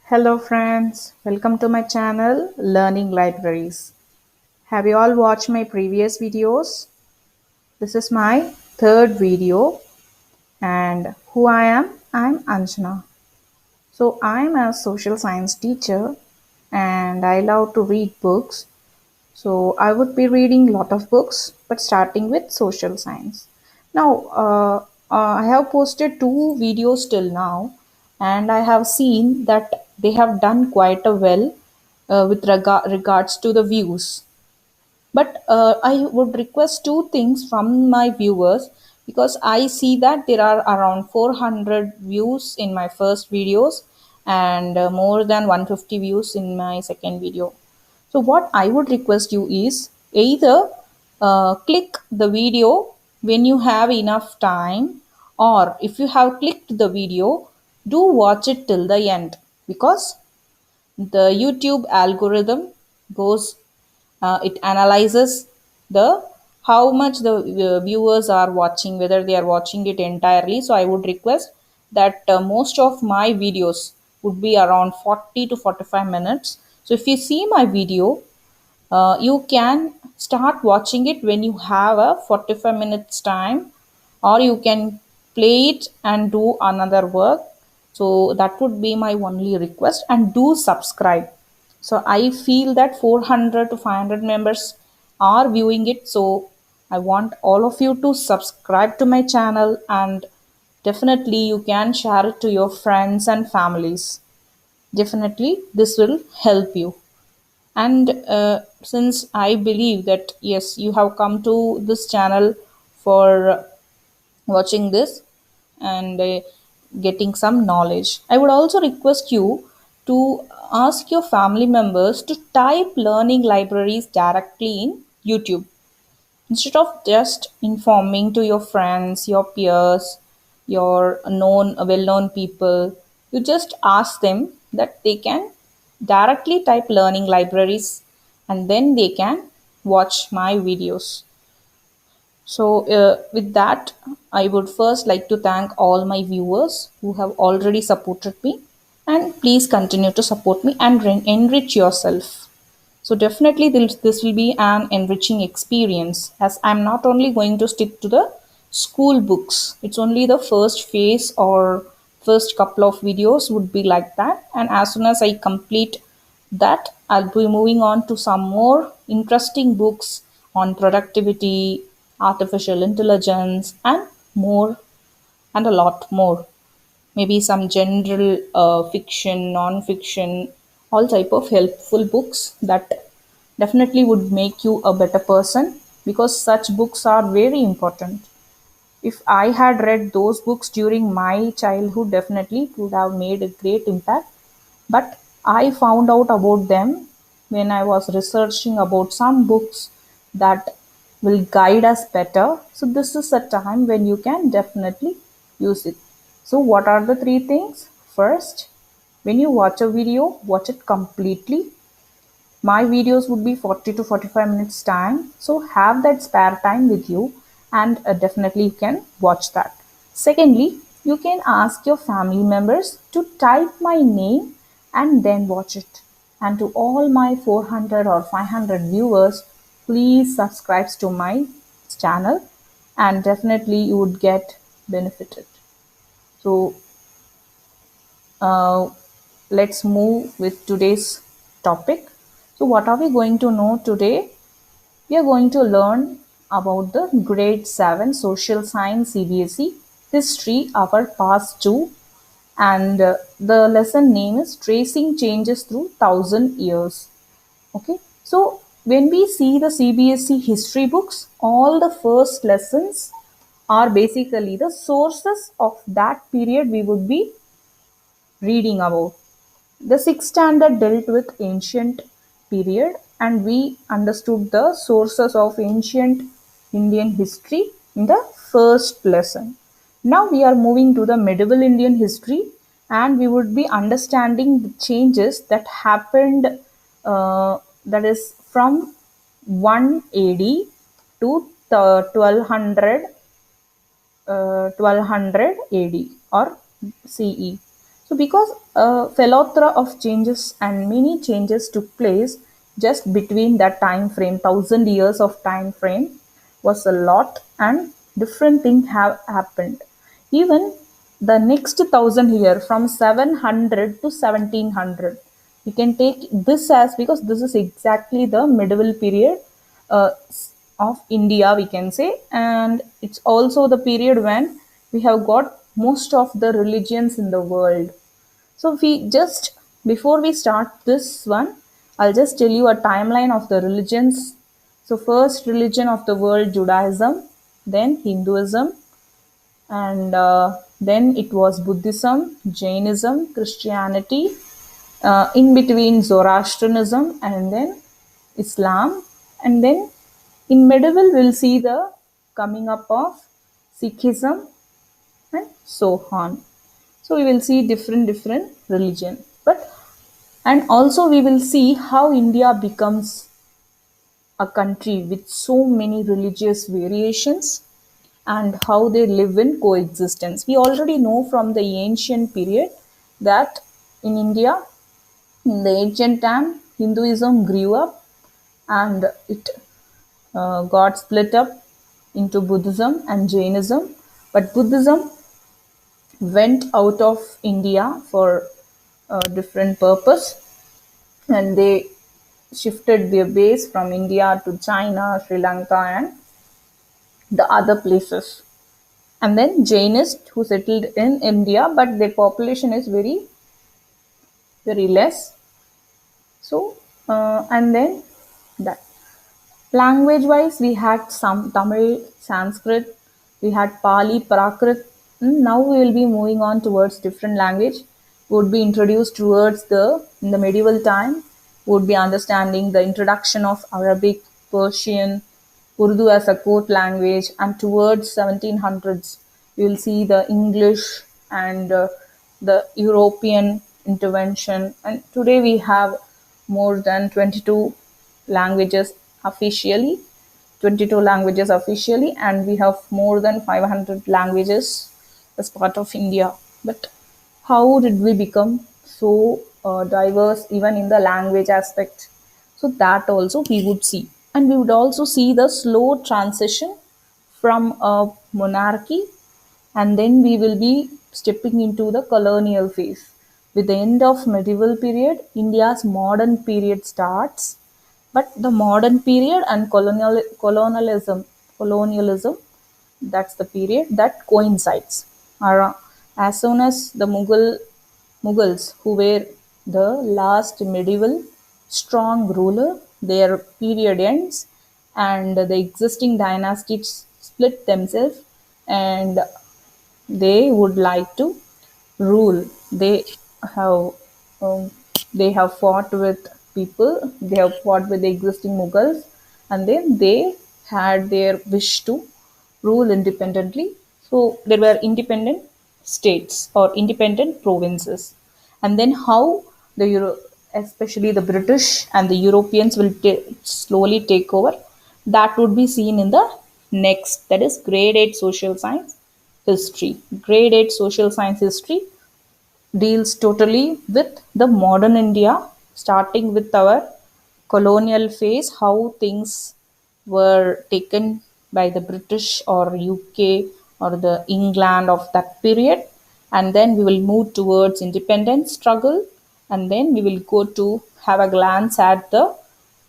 Hello friends, welcome to my channel Learning Libraries. Have you all watched my previous videos? This is my third video and who I am? I'm Anjana. So I'm a social science teacher and I love to read books. So I would be reading a lot of books but starting with social science. Now, I have posted two videos till now and I have seen that they have done quite a well with regards to the views. But I would request two things from my viewers because I see that there are around 400 views in my first videos and more than 150 views in my second video. So what I would request you is either click the video when you have enough time, or if you have clicked the video, do watch it till the end because the YouTube algorithm goes it analyzes the how much the viewers are watching, whether they are watching it entirely. So I would request that most of my videos would be around 40 to 45 minutes. So if you see my video, you can start watching it when you have a 45 minutes time, or you can play it and do another work. So that would be my only request, and do subscribe. So I feel that 400 to 500 members are viewing it, so I want all of you to subscribe to my channel, and definitely you can share it to your friends and families. Definitely this will help you. And since I believe that yes, you have come to this channel for watching this and getting some knowledge, I would also request you to ask your family members to type learning libraries directly in YouTube. Instead of just informing to your friends, your peers, your known, well known people, you just ask them that they can directly type learning libraries and then they can watch my videos. So, with that, I would first like to thank all my viewers who have already supported me, and please continue to support me and enrich yourself. So definitely this will be an enriching experience, as I'm not only going to stick to the school books. It's only the first phase or first couple of videos would be like that. And as soon as I complete that, I'll be moving on to some more interesting books on productivity, artificial intelligence, and more, and a lot more. Maybe some general fiction, non-fiction, all type of helpful books that definitely would make you a better person, because such books are very important. If I had read those books during my childhood, definitely it would have made a great impact. But I found out about them when I was researching about some books that will guide us better. So, this is a time when you can definitely use it. So, what are the three things? First, when you watch a video, watch it completely. My videos would be 40 to 45 minutes time. So have that spare time with you, and definitely you can watch that. Secondly, you can ask your family members to type my name and then watch it. And to all my 400 or 500 viewers, please subscribe to my channel and definitely you would get benefited. So uh, let's move with today's topic. So, what are we going to know today? We are going to learn about the grade 7 social science CBSE history, our past 2, and the lesson name is tracing changes through 1000 years. Okay, so when we see the CBSE history books, all the first lessons are basically the sources of that period we would be reading about. The sixth standard dealt with ancient period, and we understood the sources of ancient Indian history in the first lesson. Now we are moving to the medieval Indian history, and we would be understanding the changes that happened, that is from 1 AD to 1200 AD or CE. So because a phyllothera of changes and many changes took place just between that time frame, 1,000 years of time frame was a lot, and different things have happened. Even the next 1,000 year from 700 to 1700, we can take this as, because this is exactly the medieval period uh, of India, we can say, and it's also the period when we have got most of the religions in the world. So we just, before we start this one, I'll just tell you a timeline of the religions. So first religion of the world, Judaism, then Hinduism, and then it was Buddhism, Jainism, Christianity, in between Zoroastrianism, and then Islam, and then in medieval we'll see the coming up of Sikhism and so on. So we will see different religion, but and also we will see how India becomes a country with so many religious variations and how they live in coexistence. We already know from the ancient period that in India, in the ancient time, Hinduism grew up and it got split up into Buddhism and Jainism. But Buddhism went out of India for a different purpose, and they shifted their base from India to China, Sri Lanka, and the other places. And then Jainists who settled in India, but their population is very less. So, and then that. Language wise, we had some Tamil, Sanskrit, we had Pali, Prakrit. Now we will be moving on towards different language. Would be introduced towards the in the medieval time. Would be understanding the introduction of Arabic, Persian, Urdu as a court language, and towards 1700s we will see the English and the European intervention. And today we have more than 22 languages officially, 22 languages officially, and we have more than 500 languages as part of India. But how did we become so diverse even in the language aspect? So that also we would see, and we would also see the slow transition from a monarchy, and then we will be stepping into the colonial phase. With the end of medieval period, India's modern period starts, but the modern period and colonialism, that's the period that coincides. As soon as the Mughals, who were the last medieval strong ruler, their period ends, and the existing dynasties split themselves, and they would like to rule. Have um, they have fought with people. They have fought with the existing Mughals, and then they had their wish to rule independently. So there were independent states or independent provinces, and then how the especially the British and the Europeans will slowly take over. That would be seen in the next, that is grade 8 social science history. Grade 8 social science history deals totally with the modern India, starting with our colonial phase, how things were taken by the British or UK or the England of that period, and then we will move towards independence struggle, and then we will go to have a glance at the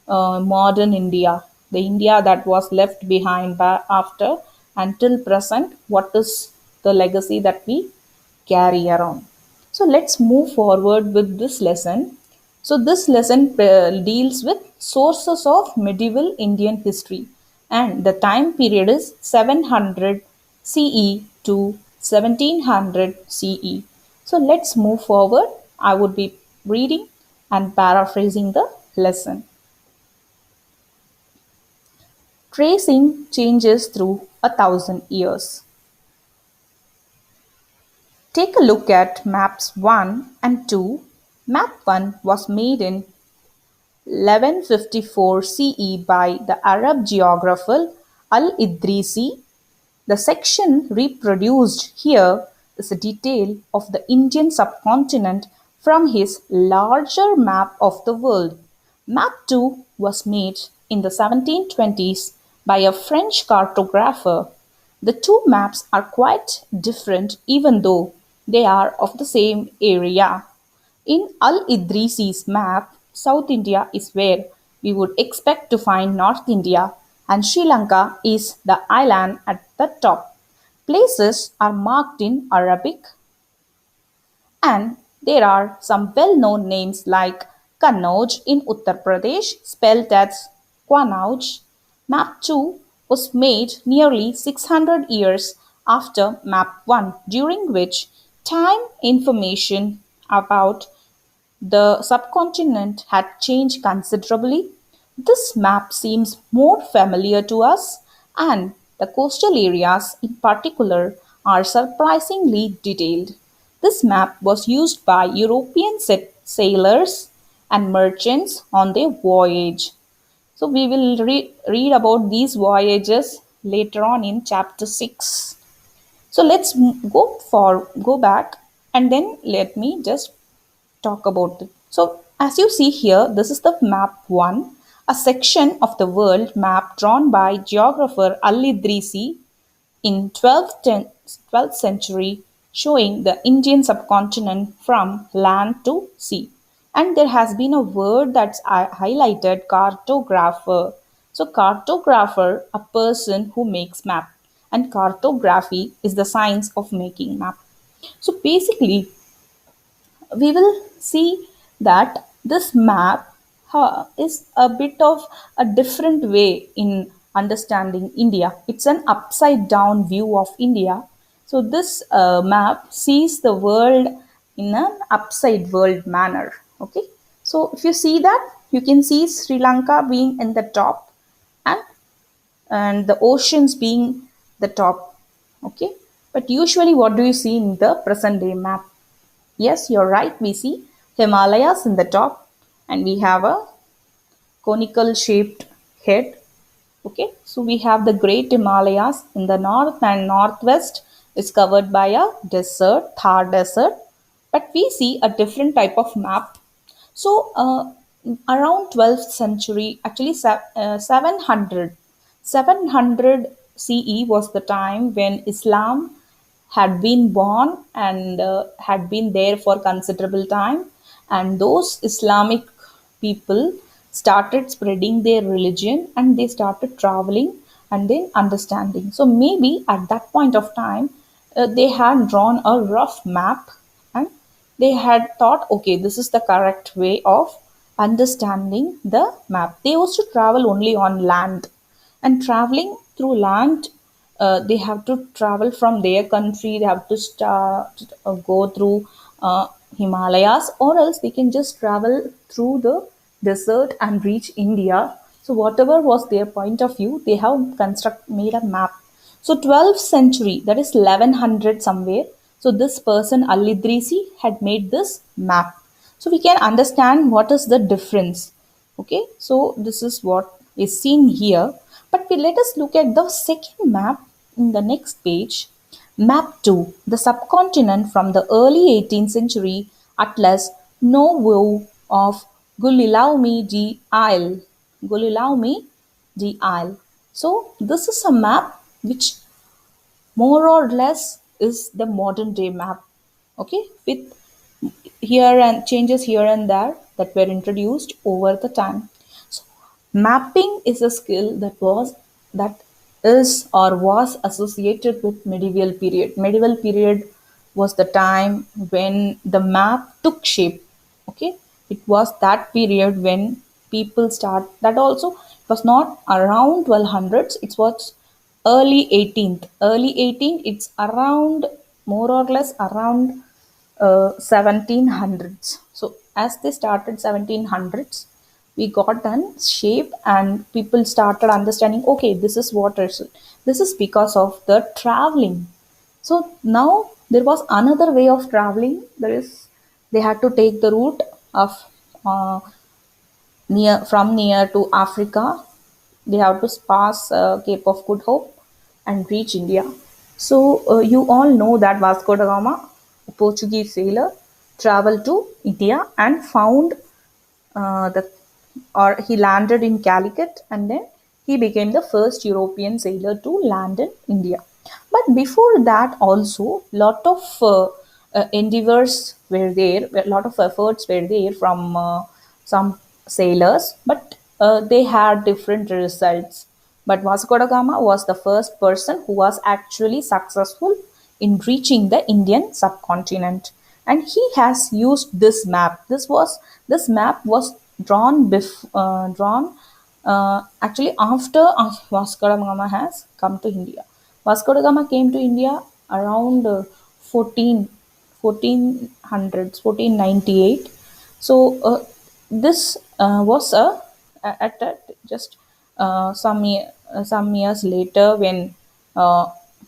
modern India, the India that was left behind by after until present. What is the legacy that we carry around? So let's move forward with this lesson. So this lesson deals with sources of medieval Indian history, and the time period is 700 CE to 1700 CE. So let's move forward. I would be reading and paraphrasing the lesson. Tracing changes through 1,000 years. Take a look at maps 1 and 2. Map 1 was made in 1154 CE by the Arab geographer Al Idrisi. The section reproduced here is a detail of the Indian subcontinent from his larger map of the world. Map 2 was made in the 1720s by a French cartographer. The two maps are quite different even though they are of the same area. In Al-Idrisi's map, South India is where we would expect to find North India, and Sri Lanka is the island at the top. Places are marked in Arabic, and there are some well-known names like Kannauj in Uttar Pradesh, spelled as Quanauj. Map 2 was made nearly 600 years after Map 1, during which time information about the subcontinent had changed considerably. This map seems more familiar to us, and the coastal areas in particular are surprisingly detailed. This map was used by European sailors and merchants on their voyage. So we will read about these voyages later on in chapter 6. So let's go back, and then let me just talk about it. So, as you see here, this is the map 1, a section of the world map drawn by geographer Al-Idrisi in 12th century, showing the Indian subcontinent from land to sea. And there has been a word that's highlighted, cartographer. So cartographer, a person who makes map, and cartography is the science of making map. So basically, we will see that this map is a bit of a different way in understanding India. It's an upside down view of India. So this map sees the world in an upside world manner. Okay. So if you see that, you can see Sri Lanka being in the top, and the oceans being the top. Okay. But usually, what do you see in the present day map? Yes, you're right. We see Himalayas in the top, and we have a conical shaped head. Okay, so we have the Great Himalayas in the north, and northwest is covered by a desert, Thar Desert. But we see a different type of map. So around 12th century, actually 700 CE was the time when Islam had been born and had been there for considerable time, and those Islamic people started spreading their religion, and they started traveling and then understanding. So maybe at that point of time, they had drawn a rough map, and they had thought, okay, this is the correct way of understanding the map. They used to travel only on land, and traveling through land, they have to travel from their country. They have to start go through Himalayas, or else they can just travel through the desert and reach India. So whatever was their point of view, they have made a map. So 12th century, that is 1100 somewhere. So this person Al-Idrisi had made this map. So we can understand what is the difference. Okay, so this is what is seen here. But let us look at the second map in the next page. Map 2, the subcontinent from the early 18th century Atlas Nouveau of Gulielmi de Isle. Gulielmi de Isle. So this is a map which more or less is the modern day map. Okay, with here and changes here and there that were introduced over the time. So mapping is a skill that is or was associated with medieval period. Medieval period was the time when the map took shape. Okay, it was that period when people start. That also was not around 1200s. It was early 18th. Early 18th. It's around more or less around 1700s. So as they started 1700s, we got an shape, and people started understanding, okay, this is what is it. This is because of the traveling. So now there was another way of traveling. They had to take the route of uh, near to Africa. They have to pass Cape of Good Hope and reach India. You all know that Vasco da Gama, a Portuguese sailor, traveled to India and found the or he landed in Calicut, and then he became the first European sailor to land in India. But before that, also lot of endeavors were there, a lot of efforts were there from some sailors, but they had different results. But Vasco da Gama was the first person who was actually successful in reaching the Indian subcontinent, and he has used this map. This map was drawn actually after Vasco da Gama has come to India. Vasco da Gama came to India around 14 1400s 1498. This was a at just some years later when uh,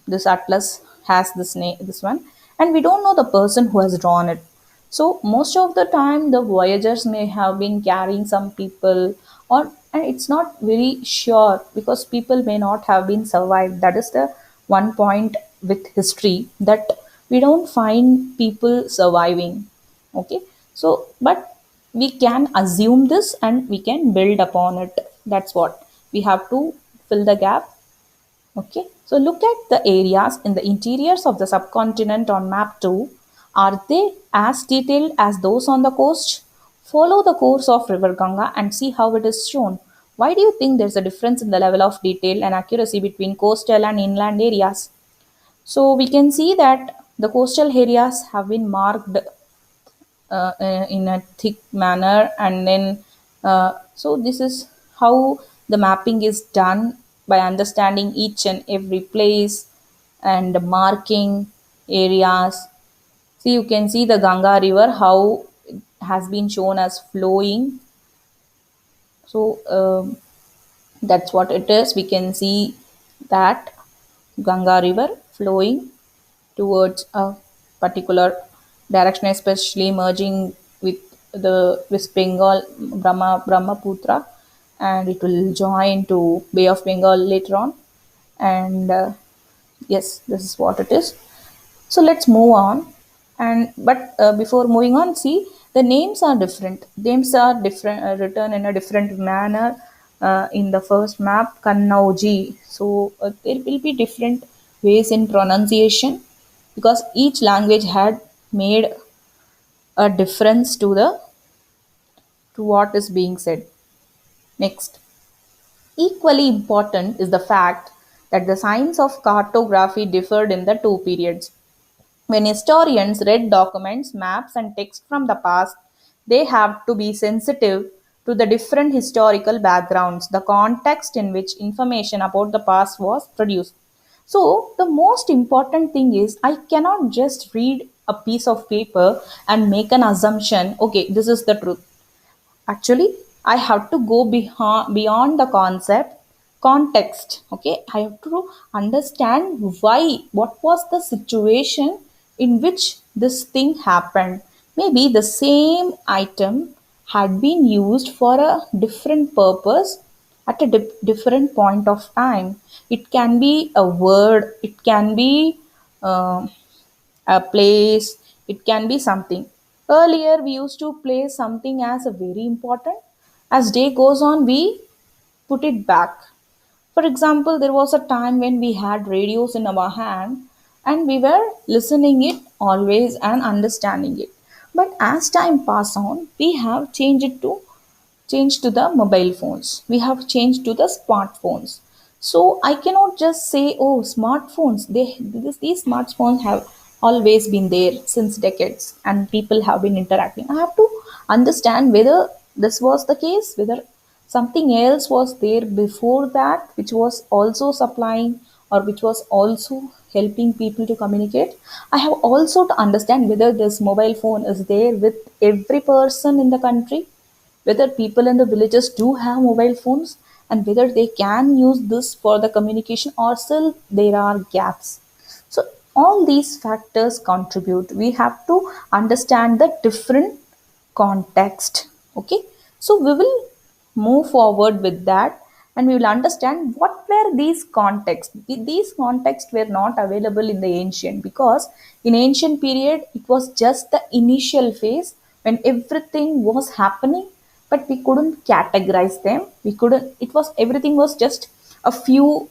this atlas has this name, this one, and we don't know the person who has drawn it. So most of the time the voyagers may have been carrying some people, or and it's not very sure because people may not have been survived. That is the one point with history, that we don't find people surviving. Okay, so but we can assume this and we can build upon it. That's what we have to fill the gap. Okay, so look at the areas in the interiors of the subcontinent on map 2. Are they as detailed as those on the coast? Follow the course of River Ganga and see how it is shown. Why do you think there's a difference in the level of detail and accuracy between coastal and inland areas? So we can see that the coastal areas have been marked in a thick manner, and then so this is how the mapping is done, by understanding each and every place and marking areas. See, you can see the Ganga river, how it has been shown as flowing. So that's what it is. We can see that Ganga river flowing towards a particular direction, especially merging with the West Bengal Brahmaputra, and it will join to Bay of Bengal later on. And yes, this is what it is. So let's move on. And but before moving on, see, the names are different. Names are different, written in a different manner. In the first map, Kannauji. So there will be different ways in pronunciation because each language had made a difference to what is being said. Next, equally important is the fact that the science of cartography differed in the two periods. When historians read documents, maps, and text from the past, they have to be sensitive to the different historical backgrounds, the context in which information about the past was produced. So, the most important thing is I cannot just read a piece of paper and make an assumption, okay, this is the truth. Actually, I have to go beyond the context. Okay, I have to understand why, what was the situation in which this thing happened. Maybe the same item had been used for a different purpose at a different point of time. It can be a word, it can be uh, a place, it can be something. Earlier, we used to place something as a very important. As day goes on, we put it back. For example, there was a time when we had radios in our hand and we were listening it always and understanding it. But as time pass on, we have changed to the mobile phones. We have changed to the smartphones. So I cannot just say, oh, smartphones. These smartphones have always been there since decades, and people have been interacting. I have to understand whether this was the case, whether something else was there before that, which was also supplying or which was also helping people to communicate. I have also to understand whether this mobile phone is there with every person in the country, whether people in the villages do have mobile phones, and whether they can use this for the communication, or still there are gaps. So all these factors contribute. We have to understand the different context. Okay, so we will move forward with that. and we will understand what were these contexts. These contexts were not available in the ancient, because in ancient period it was just the initial phase when everything was happening, but we couldn't categorize them. We couldn't, it was, everything was just a few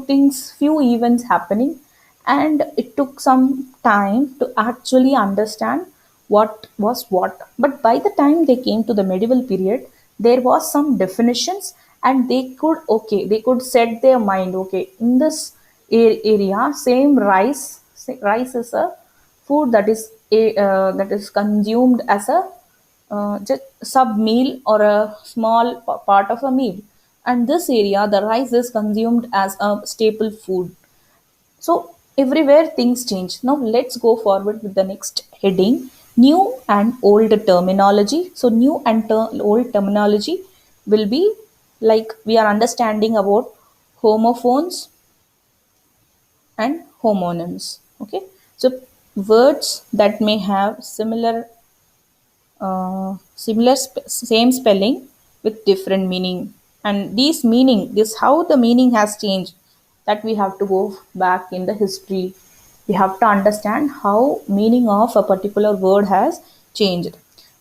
things, few events happening, and it took some time to actually understand what was what. But by the time they came to the medieval period, there was some definitions, and they could set their mind, okay, in this area, same rice is a food that is that is consumed as a just sub meal or a small part of a meal, and this area the rice is consumed as a staple food. So everywhere things change. Now let's go forward with the next heading, new and old terminology. So new and old terminology will be like we are understanding about homophones and homonyms. Okay. So words that may have same spelling with different meaning, and this how the meaning has changed, that we have to go back in the history. We have to understand how meaning of a particular word has changed.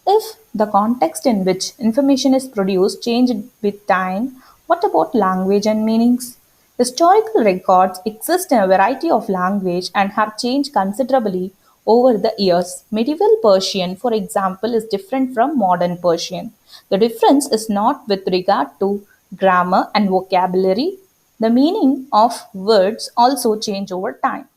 If the context in which information is produced changed with time, what about language and meanings? Historical records exist in a variety of language and have changed considerably over the years. Medieval Persian, for example, is different from modern Persian. The difference is not with regard to grammar and vocabulary. The meaning of words also change over time.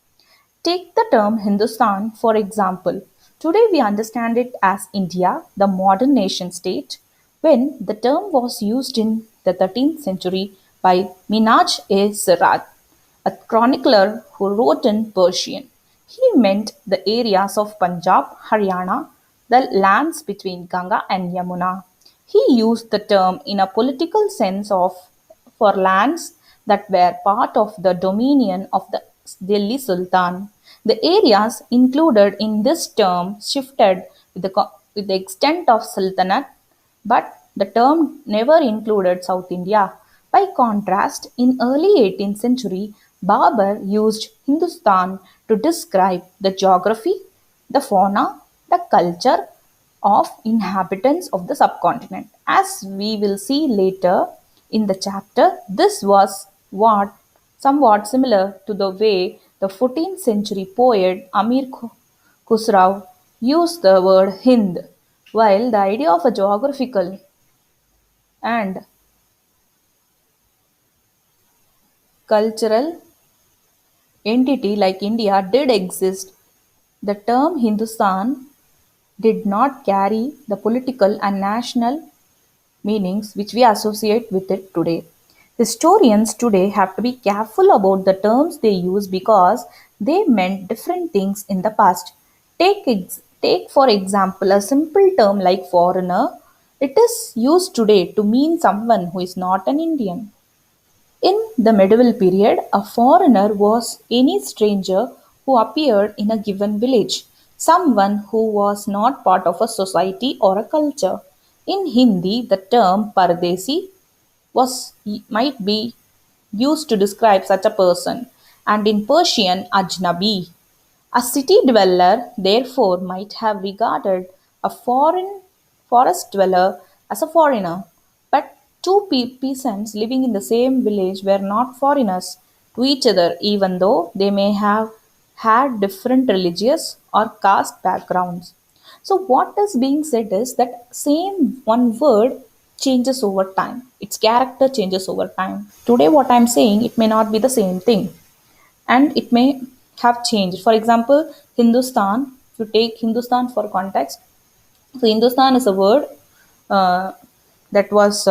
Take the term Hindustan, for example. Today we understand it as India, the modern nation state. When the term was used in the 13th century by Minhaj e Siraj, a chronicler who wrote in Persian, he meant the areas of Punjab, Haryana, the lands between Ganga and Yamuna. He used the term in a political sense of for lands that were part of the dominion of the Delhi Sultan. The areas included in this term shifted with the extent of Sultanate, but the term never included South India. By contrast, in early 18th century, Babur used Hindustan to describe the geography, the fauna, the culture of inhabitants of the subcontinent. As we will see later in the chapter, this was what somewhat similar to the way the 14th century poet Amir Khusrau used the word Hind, while the idea of a geographical and cultural entity like India did exist, the term Hindustan did not carry the political and national meanings which we associate with it today. Historians today have to be careful about the terms they use because they meant different things in the past. Take for example a simple term like foreigner. It is used today to mean someone who is not an Indian. In the medieval period, a foreigner was any stranger who appeared in a given village, someone who was not part of a society or a culture. In Hindi, the term Pardesi might be used to describe such a person, and in Persian, Ajnabi. A city dweller, therefore, might have regarded a foreign forest dweller as a foreigner, but two peasants living in the same village were not foreigners to each other, even though they may have had different religious or caste backgrounds. So, what is being said is that same one word changes over time. Its character changes over time. Today, what I'm saying, it may not be the same thing, and it may have changed. For example, Hindustan, if you take Hindustan for context, so Hindustan is a word uh, that was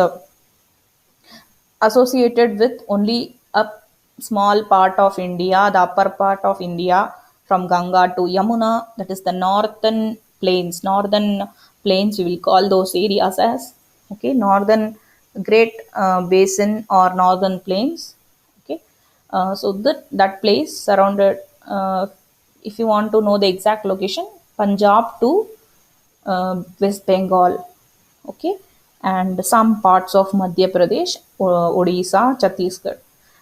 associated with only a small part of India, the upper part of India from Ganga to Yamuna, that is the northern plains, we will call those areas as, okay, northern great basin or northern plains. Okay, so that place surrounded, if you want to know the exact location, Punjab to West Bengal. Okay, and some parts of Madhya Pradesh, Odisha, Chhattisgarh.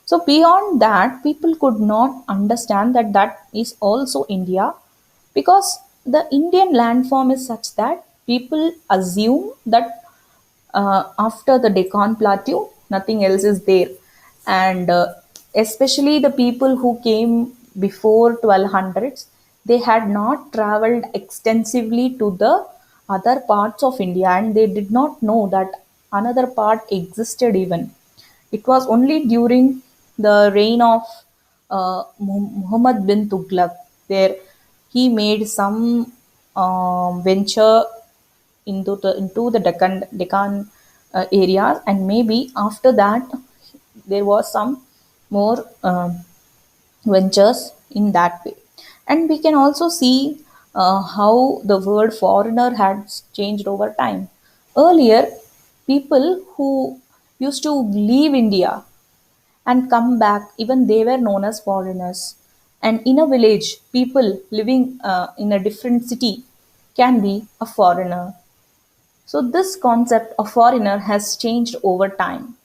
So beyond that, people could not understand that that is also India, because the Indian landform is such that people assume that after the Deccan Plateau, nothing else is there. And especially the people who came before 1200s, they had not traveled extensively to the other parts of India, and they did not know that another part existed even. It was only during the reign of Muhammad bin Tughlaq where he made some venture into the Deccan areas, and maybe after that there was some more ventures in that way. And we can also see how the word foreigner has changed over time. Earlier, people who used to leave India and come back, even they were known as foreigners. And in a village, people living in a different city can be a foreigner. So this concept of foreigner has changed over time.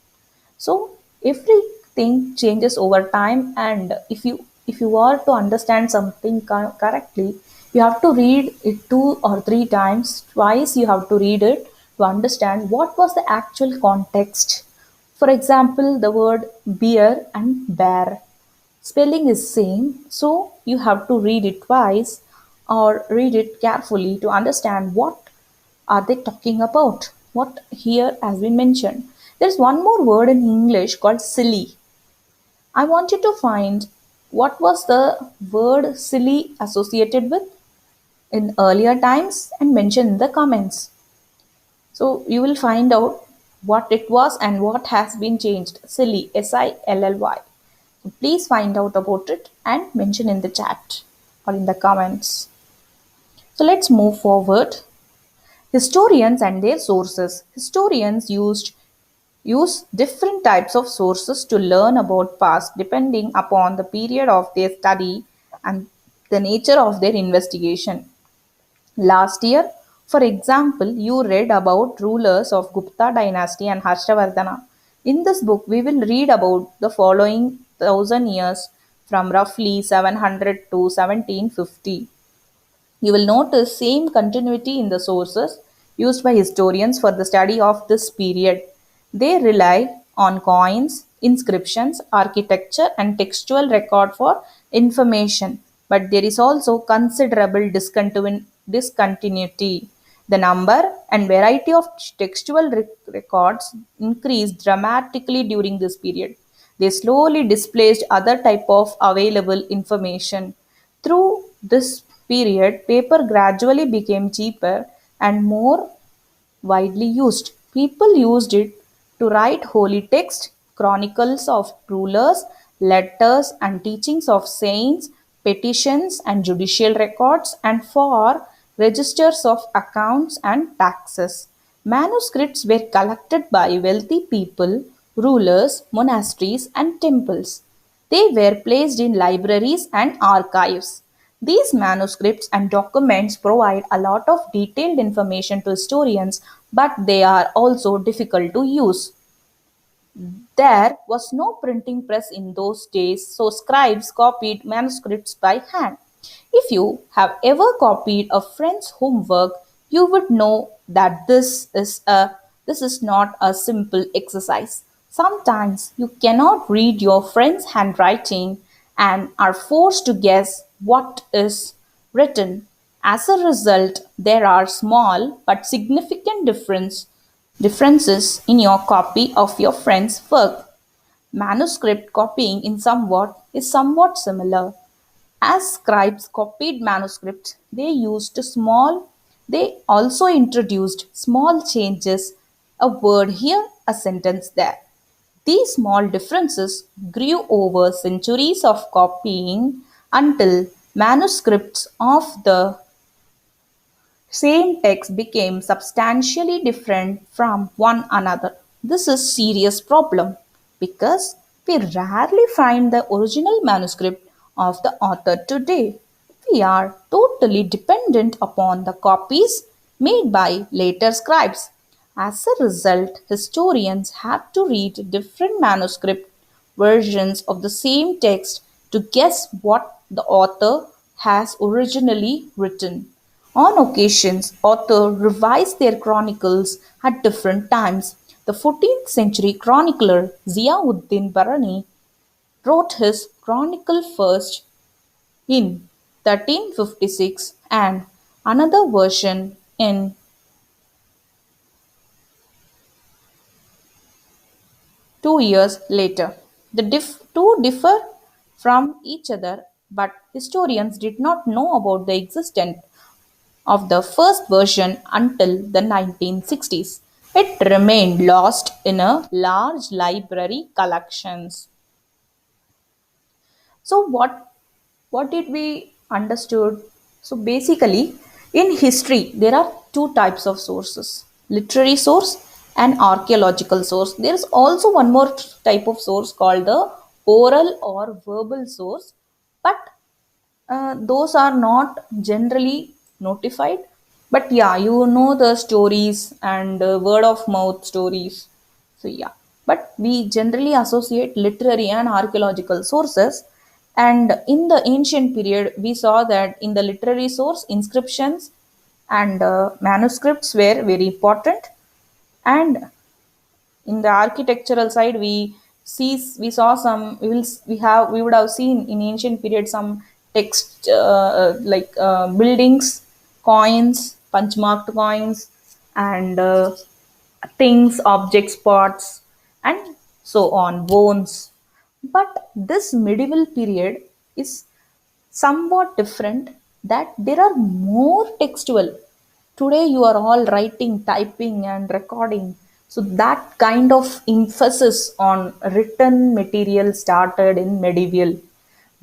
So everything changes over time, and if you are to understand something correctly, you have to read it two or three times. Twice you have to read it to understand what was the actual context. For example, the word beer and bear, spelling is same, so you have to read it twice or read it carefully to understand what are they talking about, what here has been mentioned. There's one more word in English called silly. I want you to find what was the word silly associated with in earlier times and mention in the comments. So you will find out what it was and what has been changed. Silly, SILLY. Please find out about it and mention in the chat or in the comments. So let's move forward. Historians and their sources. Historians use different types of sources to learn about past depending upon the period of their study and the nature of their investigation. Last year, for example, you read about rulers of Gupta dynasty and Harshavardhana. In this book, we will read about the following 1000 years from roughly 700 to 1750. You will notice same continuity in the sources used by historians for the study of this period. They rely on coins, inscriptions, architecture, and textual record for information, but there is also considerable discontinuity. The number and variety of textual records increased dramatically during this period. They slowly displaced other type of available information. Through this period, paper gradually became cheaper and more widely used. People used it to write holy text, chronicles of rulers, letters and teachings of saints, petitions and judicial records, and for registers of accounts and taxes. Manuscripts were collected by wealthy people, rulers, monasteries, and temples. They were placed in libraries and archives. These manuscripts and documents provide a lot of detailed information to historians, but they are also difficult to use. There was no printing press in those days, so scribes copied manuscripts by hand. If you have ever copied a friend's homework, you would know that this is not a simple exercise. Sometimes you cannot read your friend's handwriting and are forced to guess what is written. As a result, there are small but significant differences in your copy of your friend's work. Manuscript copying is somewhat similar. As scribes copied manuscripts, they also introduced small changes, a word here, a sentence there. These small differences grew over centuries of copying until manuscripts of the same text became substantially different from one another. This is serious problem because we rarely find the original manuscript of the author today. We are totally dependent upon the copies made by later scribes. As a result, historians have to read different manuscript versions of the same text to guess what the author has originally written. On occasions, authors revise their chronicles at different times. The 14th century chronicler Ziauddin Barani wrote his chronicle first in 1356 and another version in 2 years later. The two differ from each other, but historians did not know about the existence of the first version until the 1960s. It remained lost in a large library collections. So what did we understood? So basically in history there are two types of sources, literary source and archaeological source. There is also one more type of source called the oral or verbal source, but those are not generally notified. But yeah, you know the stories and word of mouth stories. So yeah, but we generally associate literary and archaeological sources. And in the ancient period we saw that in the literary source inscriptions and manuscripts were very important. And in the architectural side we saw some we would have seen in ancient period some text buildings, coins, punch marked coins, and things, objects, pots, and so on, bones. But this medieval period is somewhat different, that there are more textual. Today you are all writing, typing and recording, so that kind of emphasis on written material started in medieval.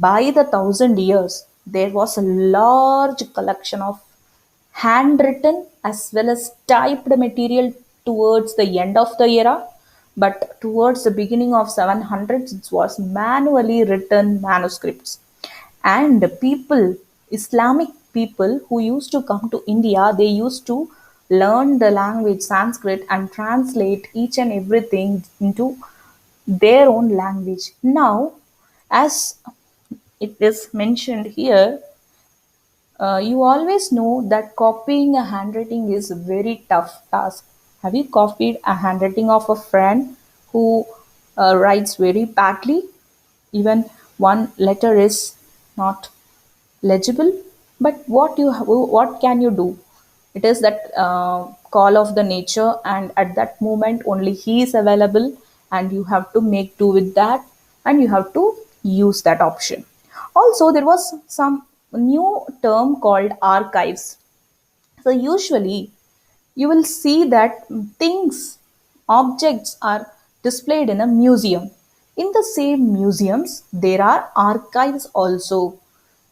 By the 1,000 years there was a large collection of handwritten as well as typed material towards the end of the era, but towards the beginning of 700s it was manually written manuscripts. And people, Islamic people who used to come to India, they used to learn the language Sanskrit and translate each and everything into their own language. Now, as it is mentioned here, you always know that copying a handwriting is a very tough task. Have you copied a handwriting of a friend who writes very badly? Even one letter is not legible. But what can you do? It is that call of the nature, and at that moment only he is available, and you have to make do with that, and you have to use that option. Also, there was some new term called archives. So usually you will see that things, objects are displayed in a museum. In the same museums, there are archives also.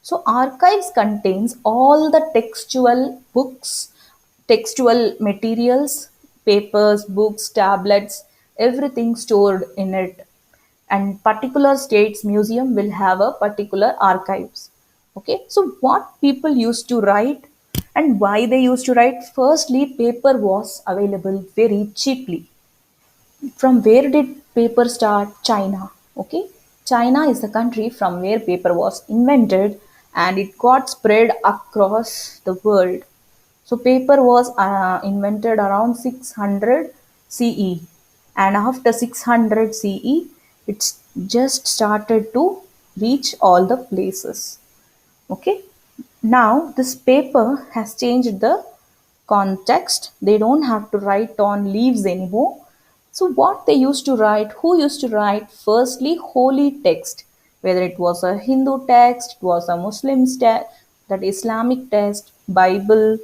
So archives contains all the textual books, textual materials, papers, books, tablets, everything stored in it. And particular states museum will have a particular archives. Okay, so what people used to write and why they used to write? Firstly, paper was available very cheaply. From where did paper start? China. Okay, China is the country from where paper was invented, and it got spread across the world. So paper was invented around 600 CE, and after 600 CE it's just started to reach all the places. Okay, now this paper has changed the context. They don't have to write on leaves anymore. So what they used to write, who used to write? Firstly, holy text, whether it was a Hindu text, it was a Muslim text, that Islamic text, Bible.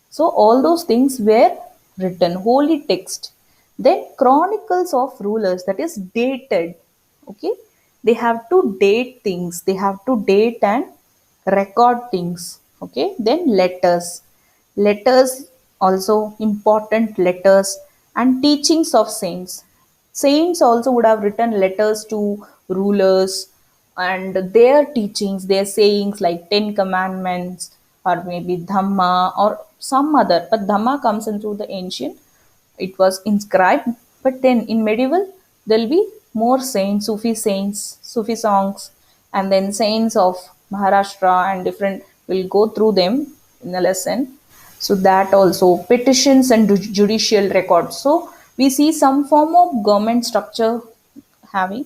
So all those things were written, holy text. Then chronicles of rulers, that is dated. Okay, they have to date things. They have to date and record things. Okay, then letters, also important letters, and teachings of saints. Saints also would have written letters to rulers, and their teachings, their sayings like Ten Commandments or maybe Dhamma or some other. But Dhamma comes into the ancient. it was inscribed. But then in medieval, there'll be more saints, Sufi songs, and then saints of Maharashtra and different. We'll go through them in the lesson. So that also petitions and judicial records. So we see some form of government structure having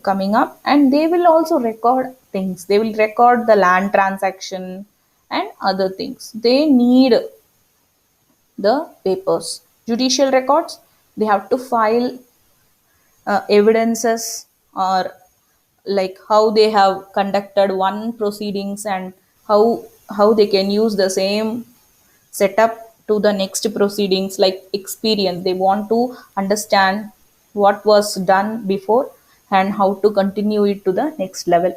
coming up, and they will also record things. They will record the land transaction and other things. They need the papers, judicial records. They have to file evidences, or like how they have conducted one proceedings, and how they can use the same setup to the next proceedings, like experience. They want to understand what was done before and how to continue it to the next level.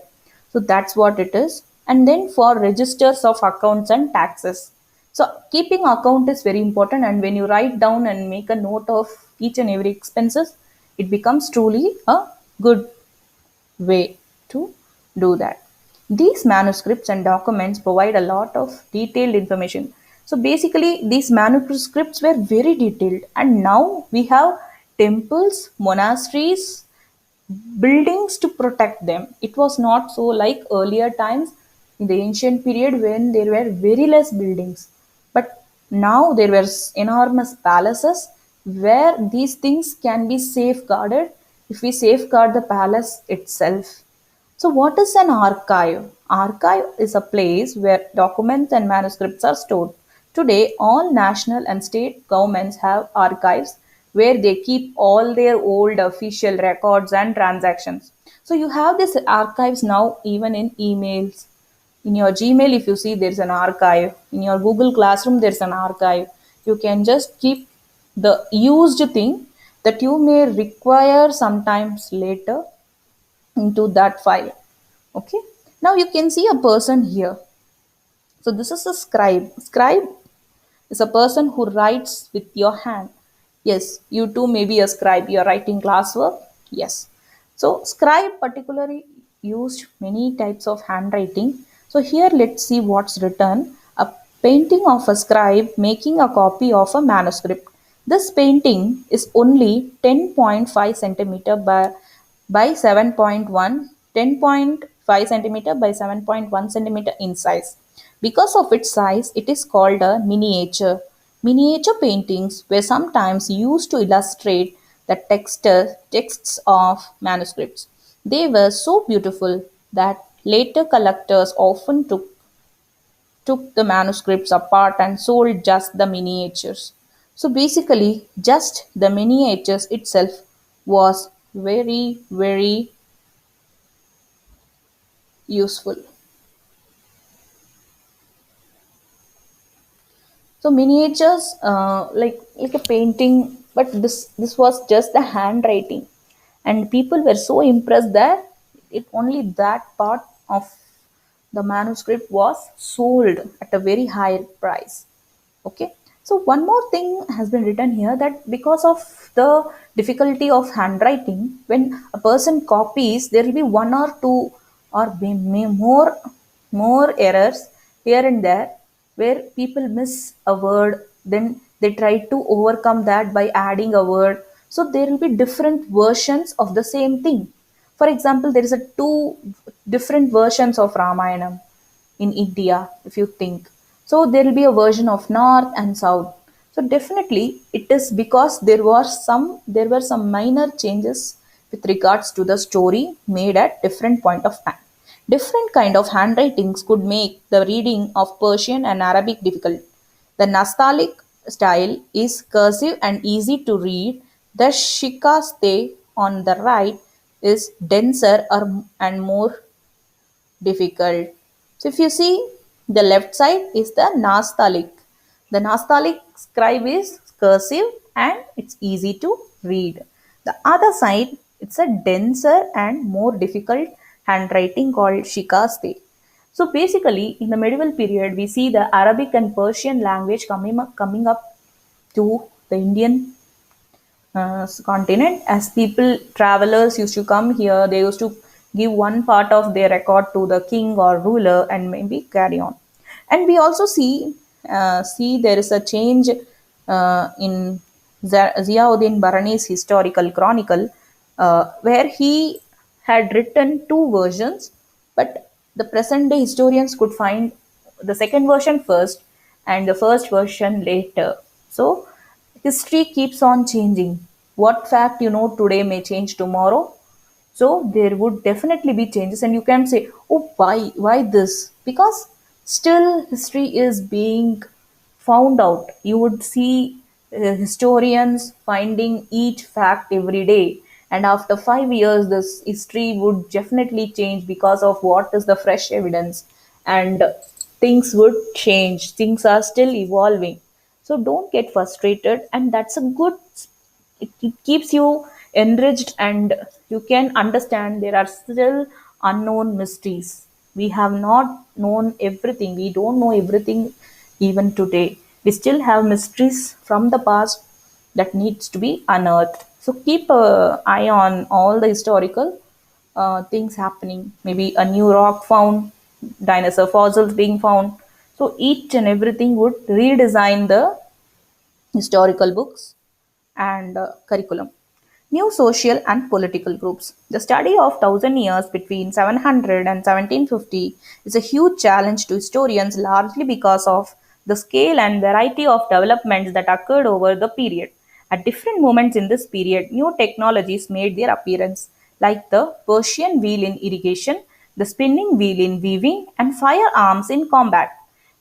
So that's what it is. And then for registers of accounts and taxes, so keeping account is very important, and when you write down and make a note of each and every expenses, it becomes truly a good way to do that. These manuscripts and documents provide a lot of detailed information. So basically, these manuscripts were very detailed, and now we have temples, monasteries, buildings to protect them. It was not so like earlier times in the ancient period when there were very less buildings. But now there were enormous palaces where these things can be safeguarded if we safeguard the palace itself. So, what is an archive? Archive is a place where documents and manuscripts are stored. Today, all national and state governments have archives where they keep all their old official records and transactions. So, you have these archives now even in emails. In your Gmail, if you see there's an archive. In your Google Classroom, there's an archive. You can just keep the used thing that you may require sometimes later into that file. Okay, now you can see a person here. So this is a scribe is a person who writes with your hand. Yes, you too may be a scribe. You're writing classwork. Yes, so scribe particularly used many types of handwriting. So here let's see what's written. A painting of a scribe making a copy of a manuscript. This painting is only 10.5 centimeter by 7.1, 10.5 centimeter by 7.1 centimeter in size. Because of its size, it is called a miniature. Miniature paintings were sometimes used to illustrate the texts of manuscripts. They were so beautiful that later collectors often took the manuscripts apart and sold just the miniatures. So basically, just the miniatures itself was very, very useful. So miniatures, like a painting, but this was just the handwriting, and people were so impressed that it only that part of the manuscript was sold at a very high price. Okay, so one more thing has been written here, that because of the difficulty of handwriting, when a person copies, there will be one or two or more errors here and there, where people miss a word, then they try to overcome that by adding a word. So there will be different versions of the same thing. For example, there is a two different versions of Ramayanam in India, if you think. So there will be a version of North and South. So definitely it is because there were some minor changes with regards to the story made at different point of time. Different kind of handwritings could make the reading of Persian and Arabic difficult. The Nastaliq style is cursive and easy to read. The Shikaste on the right is denser and more difficult. So if you see, the left side is the Nastaliq. The Nastaliq scribe is cursive and it's easy to read. The other side, it's a denser and more difficult handwriting called Shikaste. So basically, in the medieval period, we see the Arabic and Persian language coming up to the Indian continent. As people, travelers used to come here, they used to give one part of their record to the king or ruler and maybe carry on. And we also see there is a change in Ziauddin Barani's historical chronicle, where he had written two versions, but the present day historians could find the second version first and the first version later. So, history keeps on changing. What fact you know today may change tomorrow. So there would definitely be changes, and you can say, "Oh, why this?" Because still history is being found out. You would see historians finding each fact every day, and after 5 years, this history would definitely change because of what is the fresh evidence, and things would change. Things are still evolving, so don't get frustrated, and that's a good, it keeps you enriched, and you can understand there are still unknown mysteries. We have not known everything, we don't know everything. Even today we still have mysteries from the past that needs to be unearthed. So keep an eye on all the historical things happening. Maybe a new rock found, dinosaur fossils being found. So each and everything would redesign the historical books and curriculum. New social and political groups. The study of thousand years between 700 and 1750 is a huge challenge to historians, largely because of the scale and variety of developments that occurred over the period. At different moments in this period, new technologies made their appearance, like the Persian wheel in irrigation, the spinning wheel in weaving, and firearms in combat.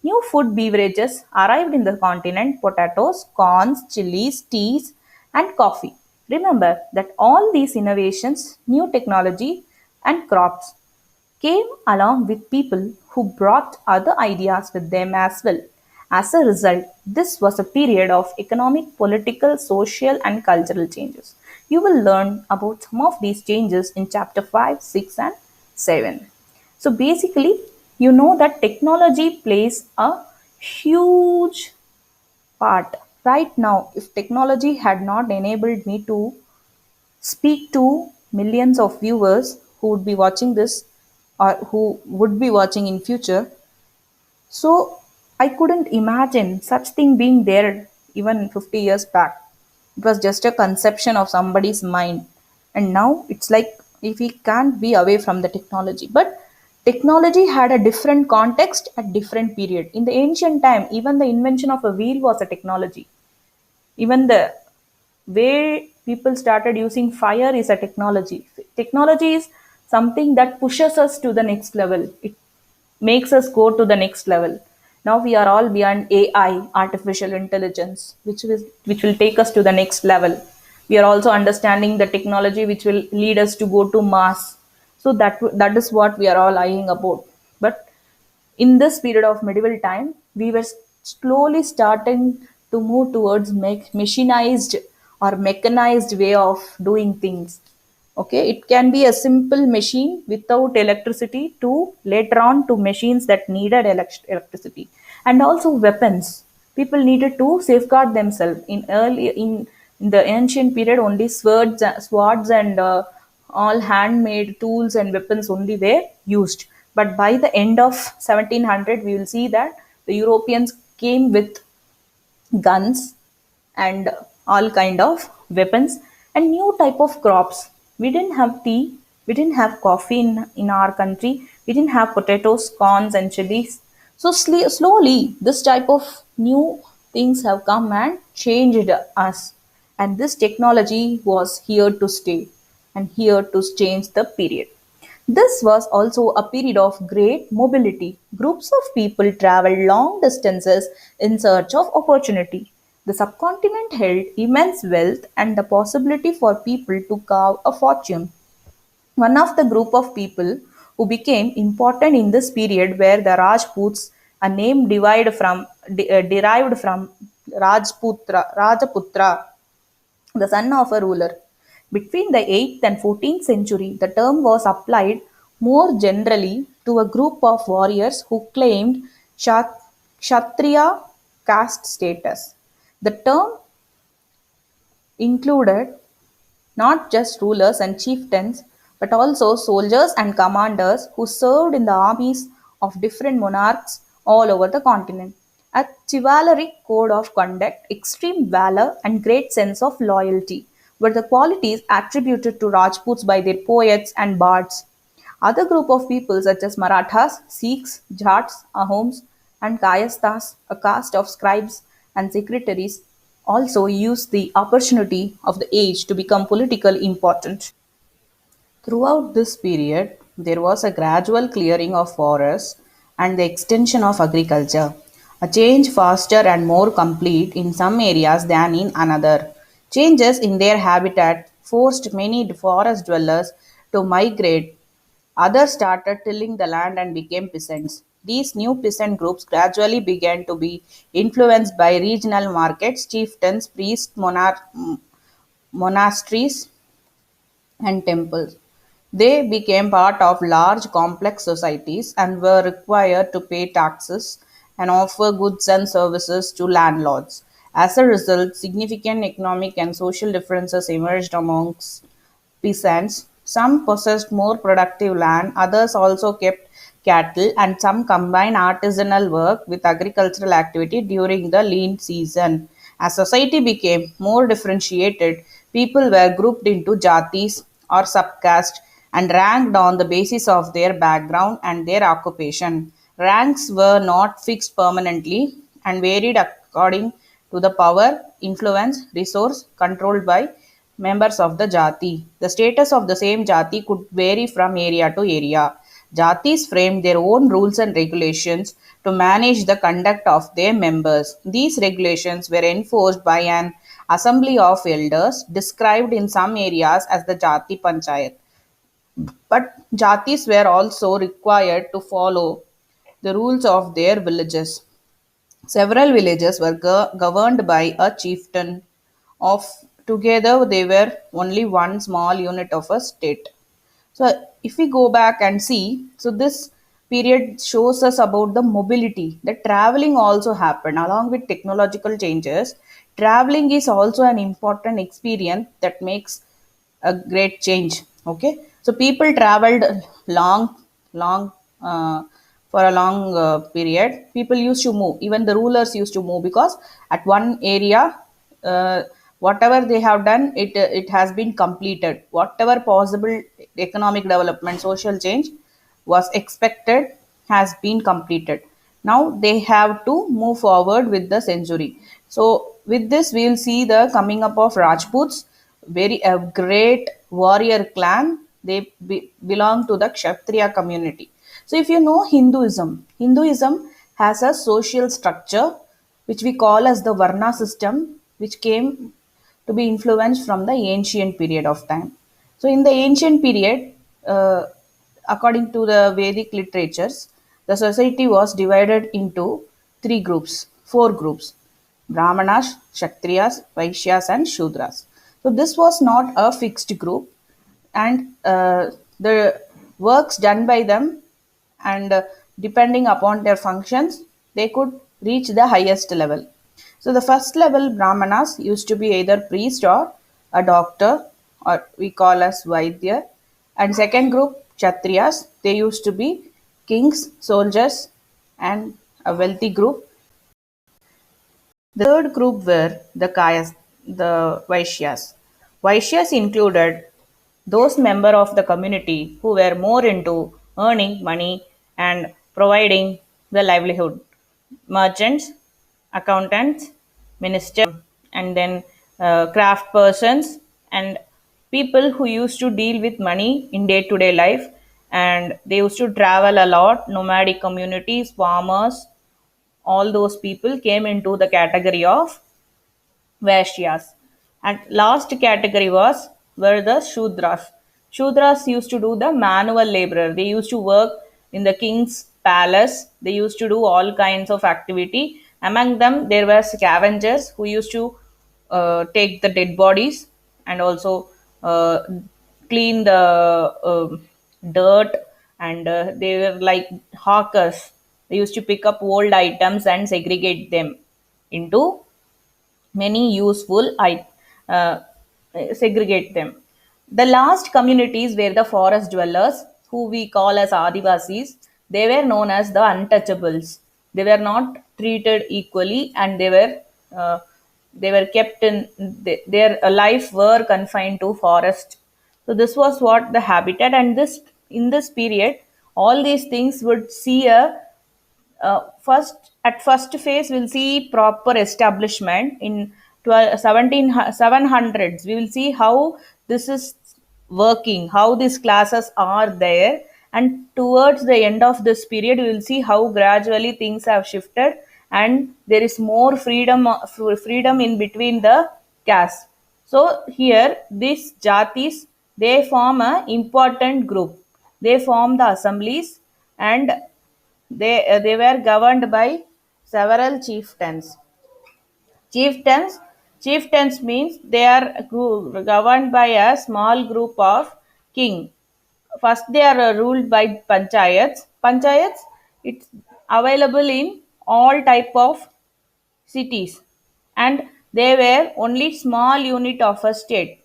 New food beverages arrived in the continent: potatoes, corns, chilies, teas, and coffee. Remember that all these innovations, new technology, and crops came along with people who brought other ideas with them as well. As a result, this was a period of economic, political, social, and cultural changes. You will learn about some of these changes in chapter 5, 6, and 7. So basically, you know that technology plays a huge part. Right now, if technology had not enabled me to speak to millions of viewers who would be watching this or who would be watching in future, so I couldn't imagine such thing being there even 50 years back. It was just a conception of somebody's mind, and now it's like if we can't be away from the technology. But technology had a different context at different period. In the ancient time, even the invention of a wheel was a technology. Even the way people started using fire is a technology. Technology is something that pushes us to the next level. It makes us go to the next level. Now we are all beyond AI, artificial intelligence, which will take us to the next level. We are also understanding the technology which will lead us to go to Mars. So that is what we are all eyeing about. But in this period of medieval time, we were slowly starting to move towards machinized or mechanized way of doing things. Okay, it can be a simple machine without electricity to later on to machines that needed electricity, and also weapons. People needed to safeguard themselves. In the ancient period, only swords and all handmade tools and weapons only were used. But by the end of 1700, we will see that the Europeans came with guns and all kind of weapons and new type of crops. We didn't have tea, we didn't have coffee in our country, we didn't have potatoes, corns, and chilies. So slowly this type of new things have come and changed us, and this technology was here to stay and here to change the period. This was also a period of great mobility. Groups of people traveled long distances in search of opportunity. The subcontinent held immense wealth and the possibility for people to carve a fortune. One of the group of people who became important in this period were the Rajputs, a name derived from Rajaputra, the son of a ruler. Between the 8th and 14th century, the term was applied more generally to a group of warriors who claimed Kshatriya caste status. The term included not just rulers and chieftains, but also soldiers and commanders who served in the armies of different monarchs all over the continent. A chivalric code of conduct, extreme valor, and great sense of loyalty were the qualities attributed to Rajputs by their poets and bards. Other group of people such as Marathas, Sikhs, Jats, Ahoms, and Kayasthas, a caste of scribes and secretaries, also used the opportunity of the age to become politically important. Throughout this period, there was a gradual clearing of forests and the extension of agriculture, a change faster and more complete in some areas than in another. Changes in their habitat forced many forest dwellers to migrate. Others started tilling the land and became peasants. These new peasant groups gradually began to be influenced by regional markets, chieftains, priests, monasteries, and temples. They became part of large complex societies and were required to pay taxes and offer goods and services to landlords. As a result, significant economic and social differences emerged amongst peasants. Some possessed more productive land, others also kept cattle, and some combined artisanal work with agricultural activity during the lean season. As society became more differentiated, people were grouped into jatis or subcaste and ranked on the basis of their background and their occupation. Ranks were not fixed permanently and varied according to the power, influence, resource controlled by members of the jati. The status of the same jati could vary from area to area. Jatis framed their own rules and regulations to manage the conduct of their members. These regulations were enforced by an assembly of elders, described in some areas as the Jati Panchayat. But Jatis were also required to follow the rules of their villages. Several villages were governed by a chieftain of together they were only one small unit of a state. So if we go back and see, so this period shows us about the mobility. The traveling also happened along with technological changes. Traveling is also an important experience that makes a great change. Okay, so people traveled long, long for a long period. People used to move. Even the rulers used to move because at one area. Whatever they have done, it has been completed. Whatever possible economic development, social change was expected has been completed. Now they have to move forward with the century. So with this, we will see the coming up of Rajputs, very a great warrior clan. They belong to the Kshatriya community. So if you know Hinduism, Hinduism has a social structure which we call as the Varna system, which came to be influenced from the ancient period of time. So, in the ancient period, according to the Vedic literatures, the society was divided into three groups, four groups: Brahmanas, Kshatriyas, Vaishyas, and Shudras. So, this was not a fixed group, and the works done by them and depending upon their functions, they could reach the highest level. So the first level Brahmanas used to be either priest or a doctor, or we call as Vaidya. And second group Kshatriyas, they used to be kings, soldiers, and a wealthy group. The third group were the Kayas, the Vaishyas. Vaishyas included those members of the community who were more into earning money and providing the livelihood. Merchants, accountants, ministers, and then craft persons and people who used to deal with money in day to day life, and they used to travel a lot. Nomadic communities, farmers, all those people came into the category of Vaishyas. And last category was were the Shudras. Shudras used to do the manual labor. They used to work in the king's palace. They used to do all kinds of activity. Among them, there were scavengers who used to take the dead bodies and also uh, clean the dirt, and they were like hawkers. They used to pick up old items and segregate them into many useful uh, segregate them. The last communities were the forest dwellers, who we call as Adivasis. They were known as the untouchables. They were not treated equally, and they were kept in their life were confined to forest. So this was what the habitat, and this in this period, all these things would see a first phase we'll see proper establishment in 700s. We will see how this is working, how these classes are there, and towards the end of this period we will see how gradually things have shifted, and there is more freedom in between the castes. So here these jatis, they form a important group. They form the assemblies, and they were governed by several chieftains. Chieftains chieftains means they are governed by a small group of king. First, they are ruled by panchayats. Panchayats, it's available in all type of cities, and they were only small unit of a state.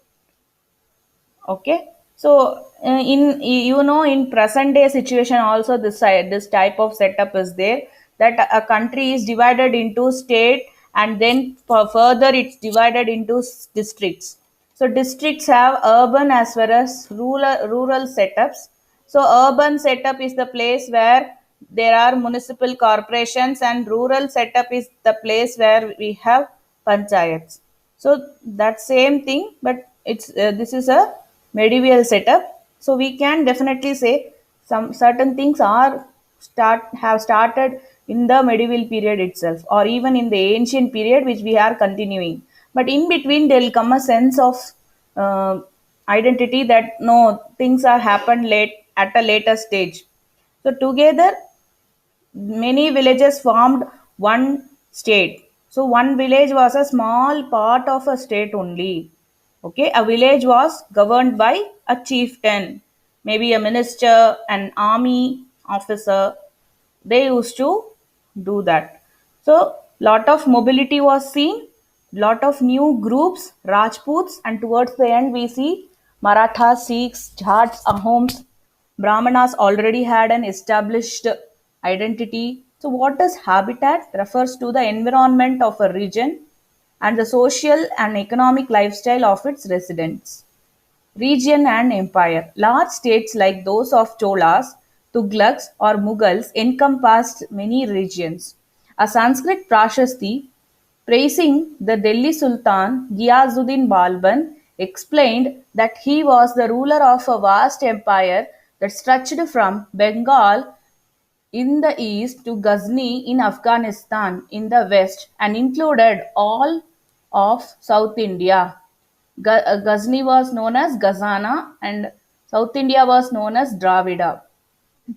Okay, so in present day situation also, this type of setup is there, that a country is divided into state, and then further it's divided into districts. So districts have urban as well as rural setups. So urban setup is the place where there are municipal corporations, and rural setup is the place where we have panchayats. So that same thing, but it's this is a medieval setup. So we can definitely say some certain things are start have started in the medieval period itself, or even in the ancient period which we are continuing. But in between there will come a sense of uh, identity that no, things are happened late at a later stage. So together many villages formed one state. So one village was a small part of a state only. Okay, a village was governed by a chieftain, maybe a minister, an army officer. They used to do that. So lot of mobility was seen, lot of new groups, Rajputs, and towards the end we see Marathas, Sikhs, Jats, Ahoms. Brahmanas already had an established identity. So, what is habitat? Refers to the environment of a region and the social and economic lifestyle of its residents. Region and empire. Large states like those of Cholas, Tughlaqs, or Mughals encompassed many regions. A Sanskrit Prashasti praising the Delhi Sultan Ghiyazuddin Balban explained that he was the ruler of a vast empire that stretched from Bengal in the east to Ghazni in Afghanistan in the west, and included all of South India. Ghazni was known as Ghazana, and South India was known as Dravida.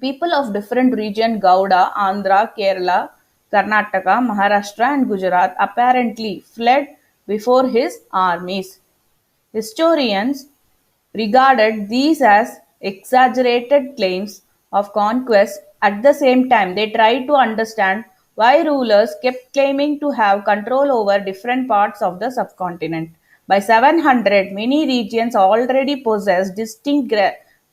People of different regions, Gauda, Andhra, Kerala, Karnataka, Maharashtra, and Gujarat, apparently fled before his armies. Historians regarded these as exaggerated claims of conquest. At the same time, they tried to understand why rulers kept claiming to have control over different parts of the subcontinent. By 700, many regions already possessed distinct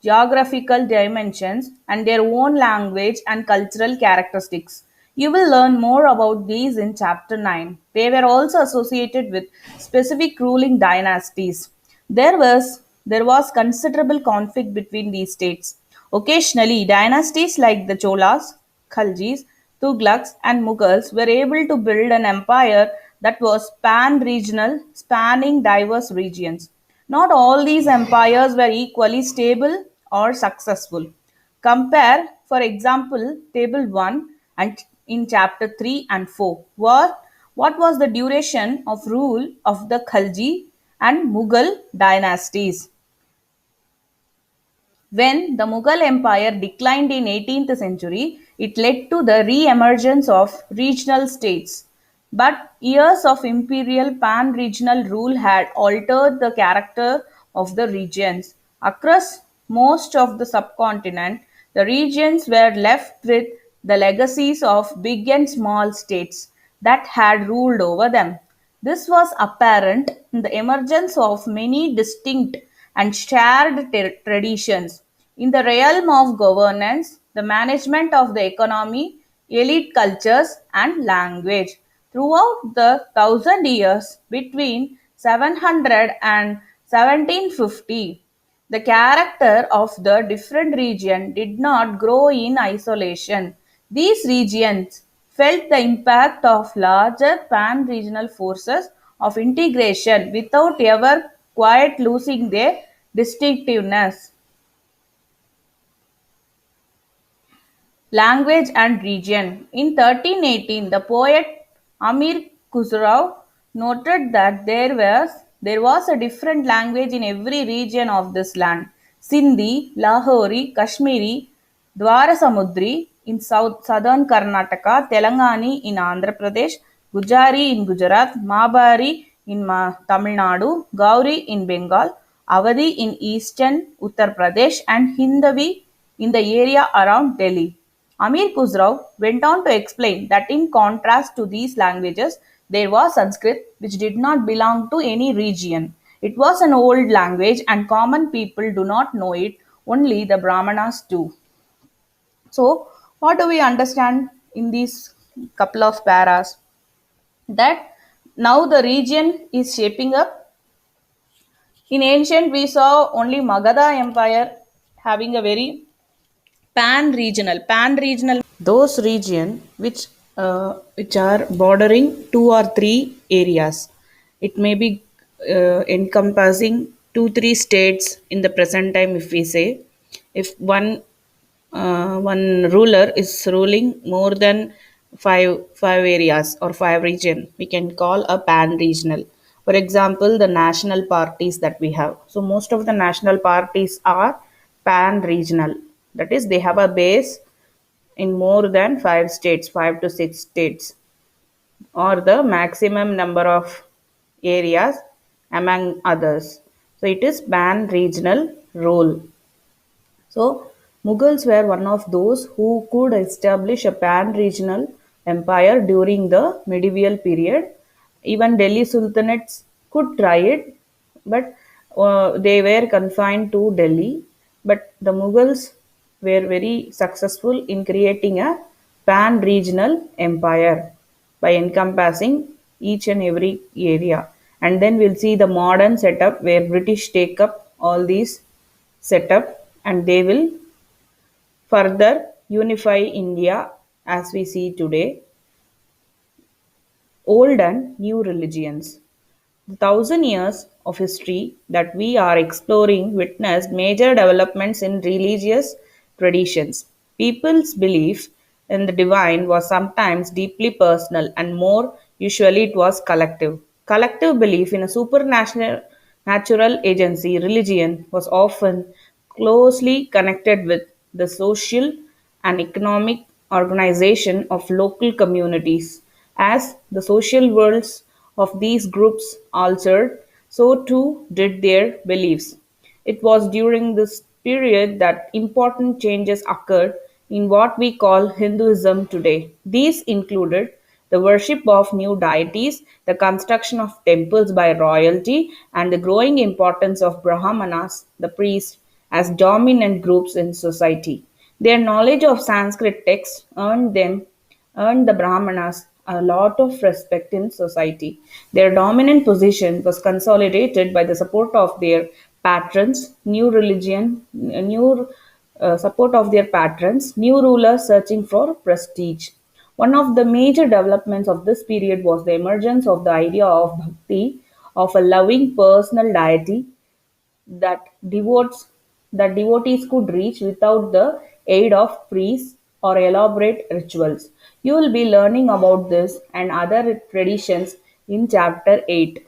geographical dimensions and their own language and cultural characteristics. You will learn more about these in chapter 9. They were also associated with specific ruling dynasties. There was considerable conflict between these states. Occasionally, dynasties like the Cholas, Khaljis, Tughlaqs, and Mughals were able to build an empire that was pan-regional, spanning diverse regions. Not all these empires were equally stable or successful. Compare, for example, Table 1 and in Chapter 3 and 4. What was the duration of rule of the Khalji and Mughal dynasties? When the Mughal Empire declined in 18th century, it led to the re-emergence of regional states. But years of imperial pan-regional rule had altered the character of the regions. Across most of the subcontinent, the regions were left with the legacies of big and small states that had ruled over them. This was apparent in the emergence of many distinct and shared traditions. In the realm of governance, the management of the economy, elite cultures, and language. Throughout the thousand years between 700 and 1750, the character of the different region did not grow in isolation. These regions felt the impact of larger pan-regional forces of integration without ever quite losing their distinctiveness. Language and region. In 1318, the poet Amir Khusrau noted that there was a different language in every region of this land. Sindhi, Lahori, Kashmiri, Dwarasamudri in southern Karnataka, Telangani in Andhra Pradesh, Gujari in Gujarat, Mabari in Tamil Nadu, Gauri in Bengal, Awadhi in eastern Uttar Pradesh, and Hindavi in the area around Delhi. Amir Khusrau went on to explain that in contrast to these languages, there was Sanskrit, which did not belong to any region. It was an old language, and common people do not know it, only the Brahmanas do. So, what do we understand in these couple of paras? That now the region is shaping up. In ancient, we saw only Magadha Empire having a very pan regional those region which are bordering two or three areas. It may be encompassing two three states in the present time. If we say, if one ruler is ruling more than five areas or five region, we can call a pan regional. For example, the national parties that we have, so most of the national parties are pan regional. That is, they have a base in more than five states, five to six states, or the maximum number of areas among others. So it is pan regional rule. So, Mughals were one of those who could establish a pan regional empire during the medieval period. Even Delhi sultanates could try it, but they were confined to Delhi. But the Mughals were very successful in creating a pan regional empire by encompassing each and every area. And then we'll see the modern setup where British take up all these setup, and they will further unify India as we see today. Old and new religions. The thousand years of history that we are exploring witnessed major developments in religious traditions. People's belief in the divine was sometimes deeply personal, and more usually it was collective. Collective belief in a supernatural natural agency, religion, was often closely connected with the social and economic organization of local communities. As the social worlds of these groups altered, so too did their beliefs. It was during this period that important changes occurred in what we call Hinduism today. These included the worship of new deities, the construction of temples by royalty, and the growing importance of Brahmanas, the priests, as dominant groups in society. Their knowledge of Sanskrit texts earned the Brahmanas a lot of respect in society. Their dominant position was consolidated by the support of their patrons, new rulers searching for prestige. One of the major developments of this period was the emergence of the idea of bhakti, of a loving personal deity that devotes that devotees could reach without the aid of priests or elaborate rituals. You will be learning about this and other traditions in chapter 8.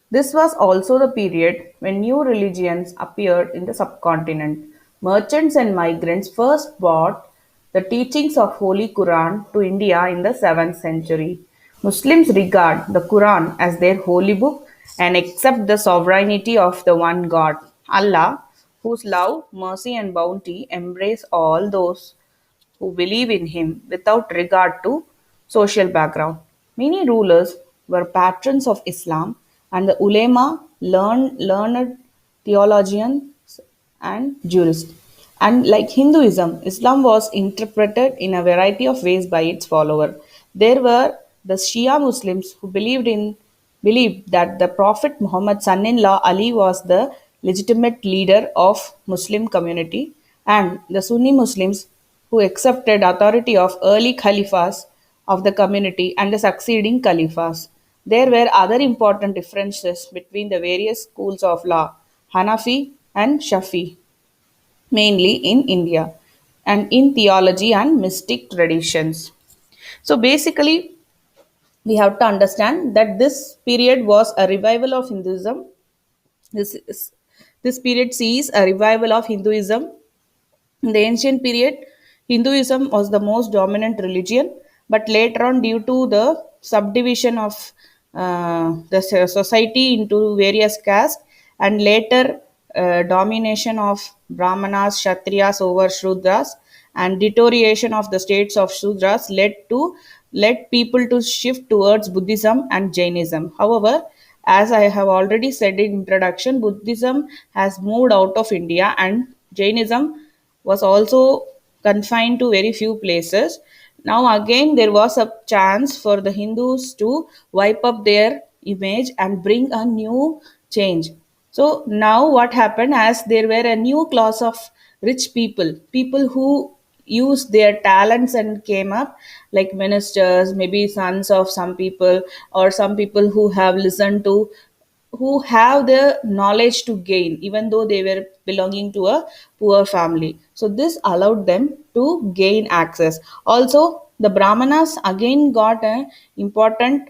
This was also the period when new religions appeared in the subcontinent. Merchants and migrants first brought the teachings of Holy Quran to India in the 7th century. Muslims regard the Quran as their holy book and accept the sovereignty of the one God, Allah, whose love, mercy, and bounty embrace all those who believe in him without regard to social background. Many rulers were patrons of Islam, and the ulema, learned theologians and jurists, And like Hinduism, Islam was interpreted in a variety of ways by its follower. There were the Shia Muslims who believed that the Prophet Muhammad's son-in-law Ali was the legitimate leader of Muslim community, and the Sunni Muslims who accepted authority of early caliphs of the community and the succeeding caliphs. There were other important differences between the various schools of law, Hanafi and Shafi, mainly in India, and in theology and mystic traditions. So basically, we have to understand that this period was a revival of Hinduism. This is, this period sees a revival of Hinduism. In the ancient period, Hinduism was the most dominant religion, but later on, due to the subdivision of the society into various castes, and later domination of Brahmanas, Kshatriyas over Shudras, and deterioration of the states of Shudras led people to shift towards Buddhism and Jainism. However, as I have already said in introduction, Buddhism has moved out of India and Jainism was also confined to very few places. Now again there was a chance for the Hindus to wipe up their image and bring a new change. So now what happened, as there were a new class of rich people, people who used their talents and came up, like ministers, maybe sons of some people, or some people who have listened to, who have the knowledge to gain even though they were belonging to a poor family. So this allowed them to gain access. Also the Brahmanas again got an important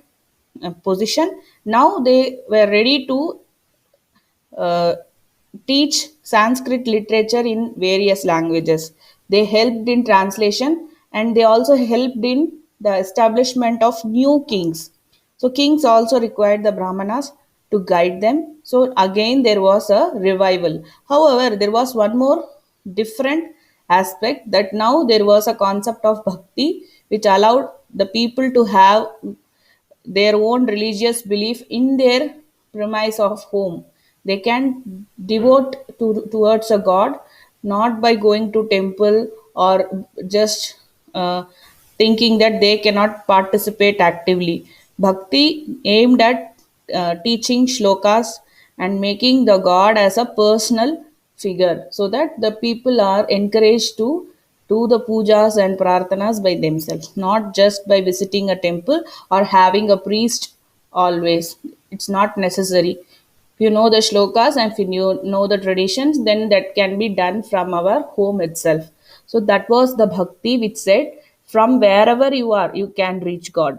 position. Now they were ready to uh, teach Sanskrit literature in various languages. They helped in translation, and they also helped in the establishment of new kings. So, kings also required the Brahmanas to guide them. So, again, there was a revival. However, there was one more different aspect, that now there was a concept of bhakti which allowed the people to have their own religious belief in their premise of home. They can devote towards a god, not by going to temple or just thinking that they cannot participate actively. Bhakti aimed at teaching shlokas and making the god as a personal figure, so that the people are encouraged to do the pujas and prarthanas by themselves, not just by visiting a temple or having a priest always. It's not necessary. If you know the shlokas and if you know the traditions, then that can be done from our home itself. So that was the bhakti which said from wherever you are, you can reach God.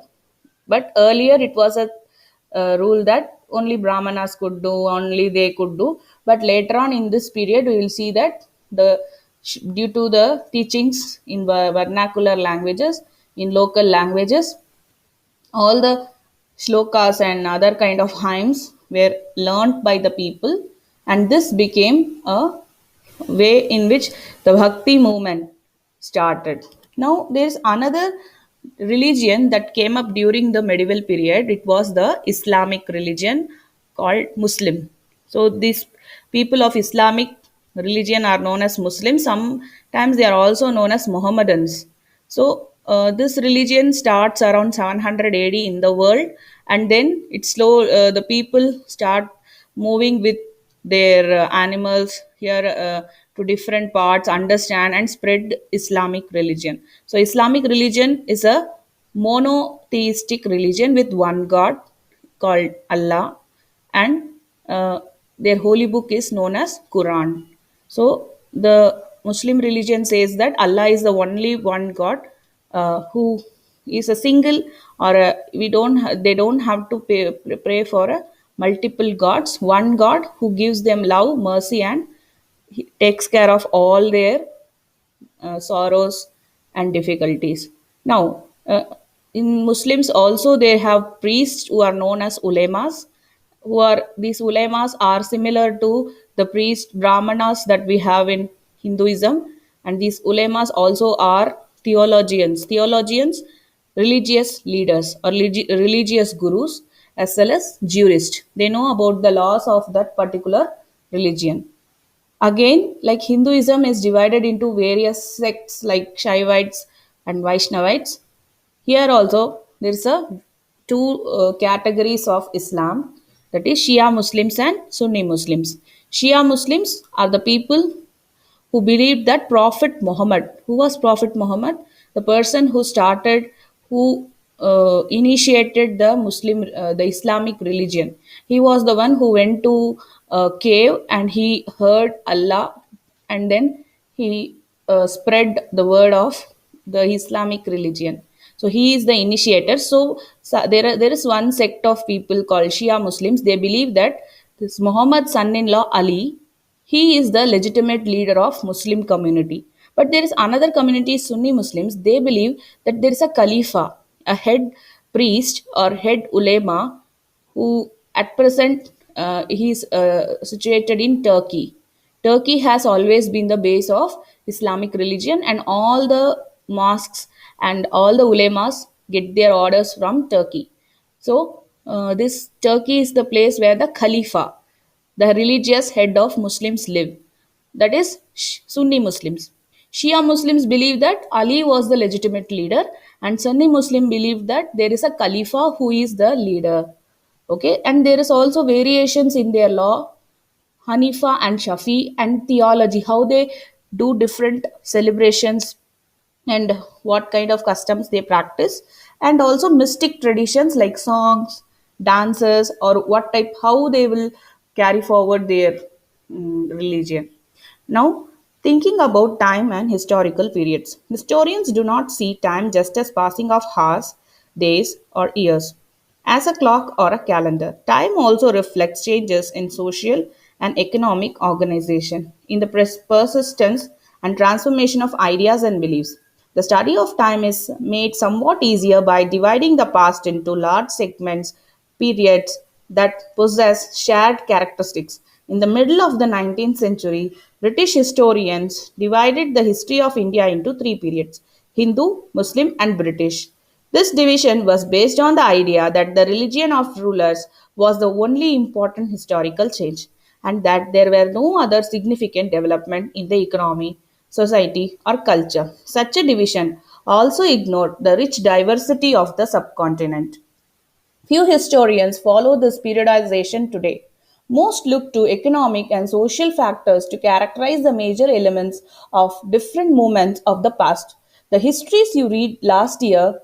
But earlier it was a rule that only Brahmanas could do, only they could do. But later on in this period, we will see that due to the teachings in vernacular languages, in local languages, all the shlokas and other kind of hymns were learnt by the people, and this became a way in which the bhakti movement started. Now there is another religion that came up during the medieval period. It was the Islamic religion called Muslim. So these people of Islamic religion are known as Muslims. Sometimes they are also known as Mohammedans. So this religion starts around 700 AD in the world, and then the people start moving with their animals here to different parts, understand and spread Islamic religion. So Islamic religion is a monotheistic religion with one god called Allah, and their holy book is known as Quran. So the Muslim religion says that Allah is the only one God, who is a single, or they don't have to pray for a multiple gods. One God who gives them love, mercy, and he takes care of all their sorrows and difficulties. Now, in Muslims also they have priests who are known as ulemas. Who are these ulemas are similar to the priest Brahmanas that we have in Hinduism, and these ulemas also are theologians. Theologians, religious leaders or religious gurus, as well as jurists. They know about the laws of that particular religion. Again, like Hinduism is divided into various sects like Shaivites and Vaishnavites. Here also there is a two categories of Islam, that is Shia Muslims and Sunni Muslims. Shia Muslims are the people who believed that Prophet Muhammad, who was Prophet Muhammad, the person who started, who initiated the the Islamic religion. He was the one who went to a cave and he heard Allah, and then he spread the word of the Islamic religion. So he is the initiator. There is one sect of people called Shia Muslims. They believe that this Muhammad's son-in-law Ali, he is the legitimate leader of Muslim community. But there is another community, Sunni Muslims. They believe that there is a Khalifa, a head priest or head ulema, who at present he is situated in Turkey. Turkey has always been the base of Islamic religion, and all the mosques and all the ulemas get their orders from Turkey. So, this Turkey is the place where the Khalifa, the religious head of Muslims, live. That is Sunni Muslims. Shia Muslims believe that Ali was the legitimate leader, and Sunni Muslim believe that there is a Khalifa who is the leader. Okay, and there is also variations in their law, Hanifa and Shafi, and theology, how they do different celebrations and what kind of customs they practice, and also mystic traditions like songs, dances, or what type, how they will carry forward their religion. Now, thinking about time and historical periods, historians do not see time just as passing of hours, days, or years as a clock or a calendar. Time also reflects changes in social and economic organization, in the persistence and transformation of ideas and beliefs. The study of time is made somewhat easier by dividing the past into large segments, periods that possess shared characteristics. In the middle of the 19th century, British historians divided the history of India into three periods: Hindu, Muslim, and British. This division was based on the idea that the religion of rulers was the only important historical change, and that there were no other significant development in the economy, society, or culture. Such a division also ignored the rich diversity of the subcontinent. Few historians follow this periodization today. Most look to economic and social factors to characterize the major elements of different moments of the past. The histories you read last year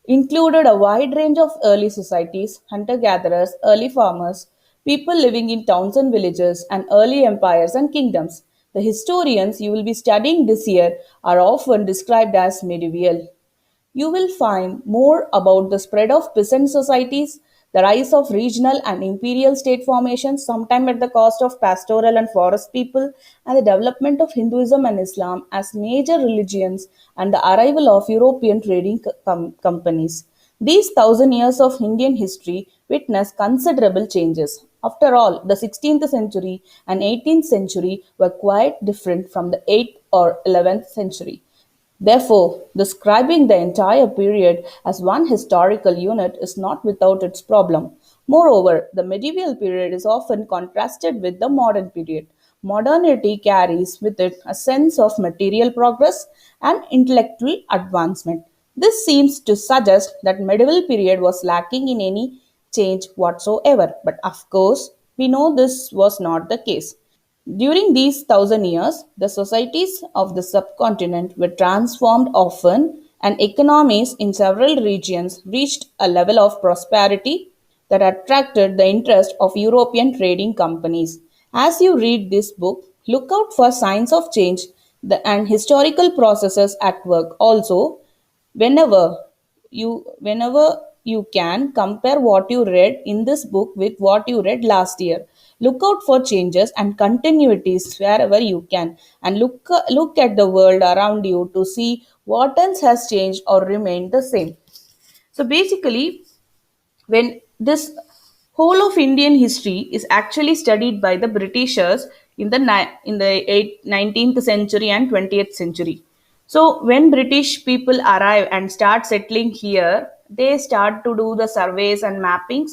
included a wide range of early societies, hunter gatherers, early farmers, people living in towns and villages, and early empires and kingdoms. The historians you will be studying this year are often described as medieval. You will find more about the spread of peasant societies, the rise of regional and imperial state formations, sometimes at the cost of pastoral and forest people, and the development of Hinduism and Islam as major religions, and the arrival of European trading companies. These thousand years of Indian history witnessed considerable changes. After all, the 16th century and 18th century were quite different from the 8th or 11th century. Therefore, describing the entire period as one historical unit is not without its problem. Moreover, the medieval period is often contrasted with the modern period. Modernity carries with it a sense of material progress and intellectual advancement. This seems to suggest that medieval period was lacking in any change whatsoever. But of course, we know this was not the case. During these thousand years, the societies of the subcontinent were transformed often, and economies in several regions reached a level of prosperity that attracted the interest of European trading companies. As you read this book, look out for signs of change and historical processes at work. Also, whenever whenever you can, compare what you read in this book with what you read last year. Look out for changes and continuities wherever you can, and look at the world around you to see what else has changed or remained the same. So basically, when this whole of Indian history is actually studied by the Britishers in the 19th century and 20th century. So when British people arrive and start settling here, they start to do the surveys and mappings.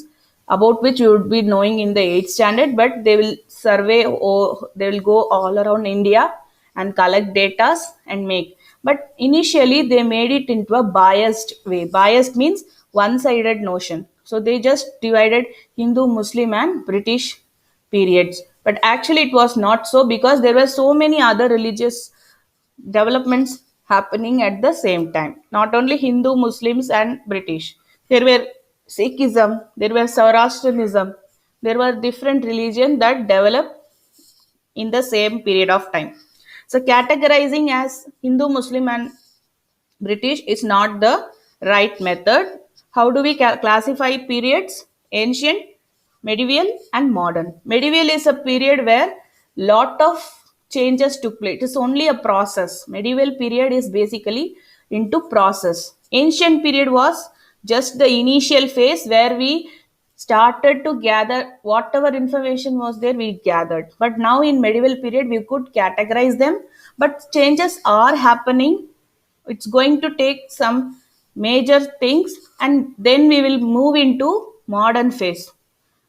about which you would be knowing in the 8th standard, but they will survey or they will go all around India and collect data and make. But initially they made it into a biased way. Biased means one sided notion. So they just divided Hindu, Muslim, and British periods. But actually, it was not so, because there were so many other religious developments happening at the same time. Not only Hindu, Muslims, and British. There were Sikhism, there were Zoroastrianism, there were different religions that developed in the same period of time. So, categorizing as Hindu, Muslim, and British is not the right method. How do we classify periods? Ancient, medieval, and modern. Medieval is a period where lot of changes took place. It is only a process. Medieval period is basically into process. Ancient period was just the initial phase where we started to gather whatever information was there, we gathered. But now in medieval period we could categorize them, but changes are happening. It's going to take some major things, and then we will move into modern phase.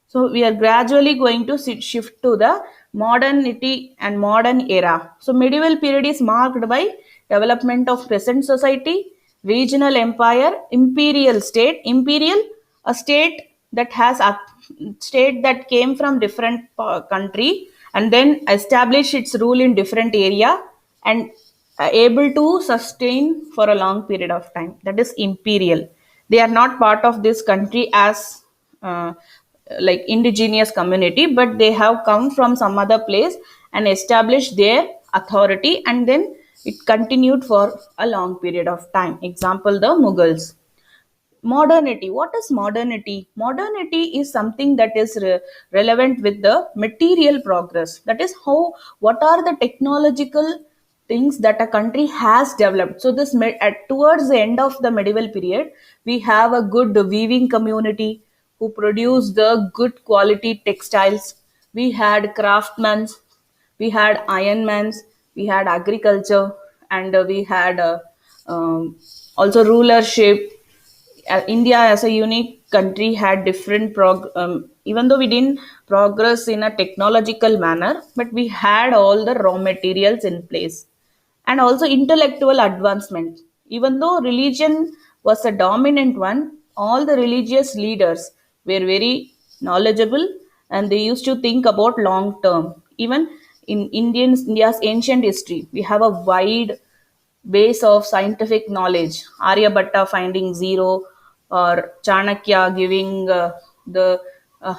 So we are gradually going to shift to the modernity and modern era. So medieval period is marked by development of present society, regional empire, imperial state. Imperial, a state that has a state that came from different country and then established its rule in different area and able to sustain for a long period of time. That is imperial. They are not part of this country as like indigenous community, but they have come from some other place and established their authority, and then it continued for a long period of time. Example, the Mughals. Modernity. What is modernity? Modernity is something that is relevant with the material progress. That is how, what are the technological things that a country has developed. So this towards the end of the medieval period, we have a good weaving community who produce the good quality textiles. We had craftsmen, we had ironmans, we had agriculture, and we had also rulership. India as a unique country had different even though we didn't progress in a technological manner, but we had all the raw materials in place, and also intellectual advancement. Even though religion was a dominant one, all the religious leaders were very knowledgeable and they used to think about long term. Even in India's ancient history, we have a wide base of scientific knowledge. Aryabhatta finding zero, or Chanakya giving the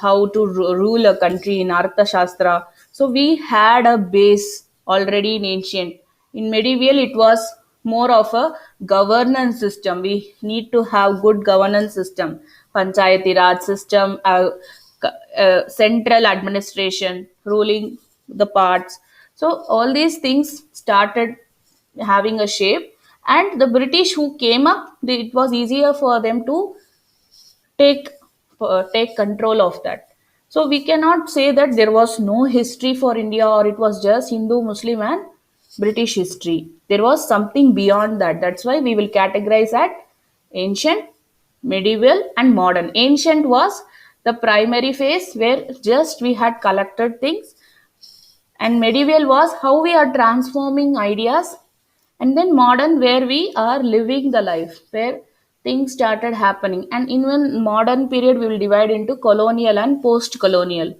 how to rule a country in Arthashastra. So we had a base already in ancient. In medieval, it was more of a governance system. We need to have good governance system, Panchayati Raj system, central administration ruling the parts. So all these things started having a shape, and the British who came up, it was easier for them to take take control of that. So we cannot say that there was no history for India, or it was just Hindu, Muslim, and British history. There was something beyond that. That's why we will categorize at ancient, medieval, and modern. Ancient was the primary phase where just we had collected things, and medieval was how we are transforming ideas, and then modern where we are living the life, where things started happening. And in one modern period we will divide into colonial and post colonial.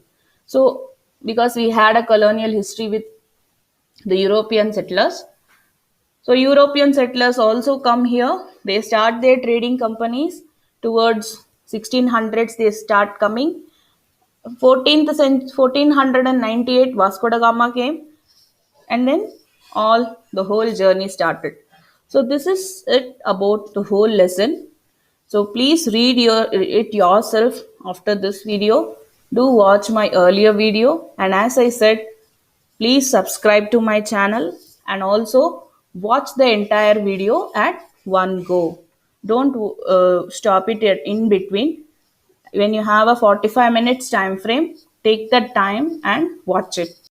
So because we had a colonial history with the European settlers, so European settlers also come here. They start their trading companies towards 1600s. They start coming. 14th century, 1498 Vasco da Gama came, and then all the whole journey started. So this is it about the whole lesson. So please read it yourself after this video. Do watch my earlier video, and as I said, please subscribe to my channel and also watch the entire video at one go. Don't stop it in between. When you have a 45 minutes time frame, take that time and watch it.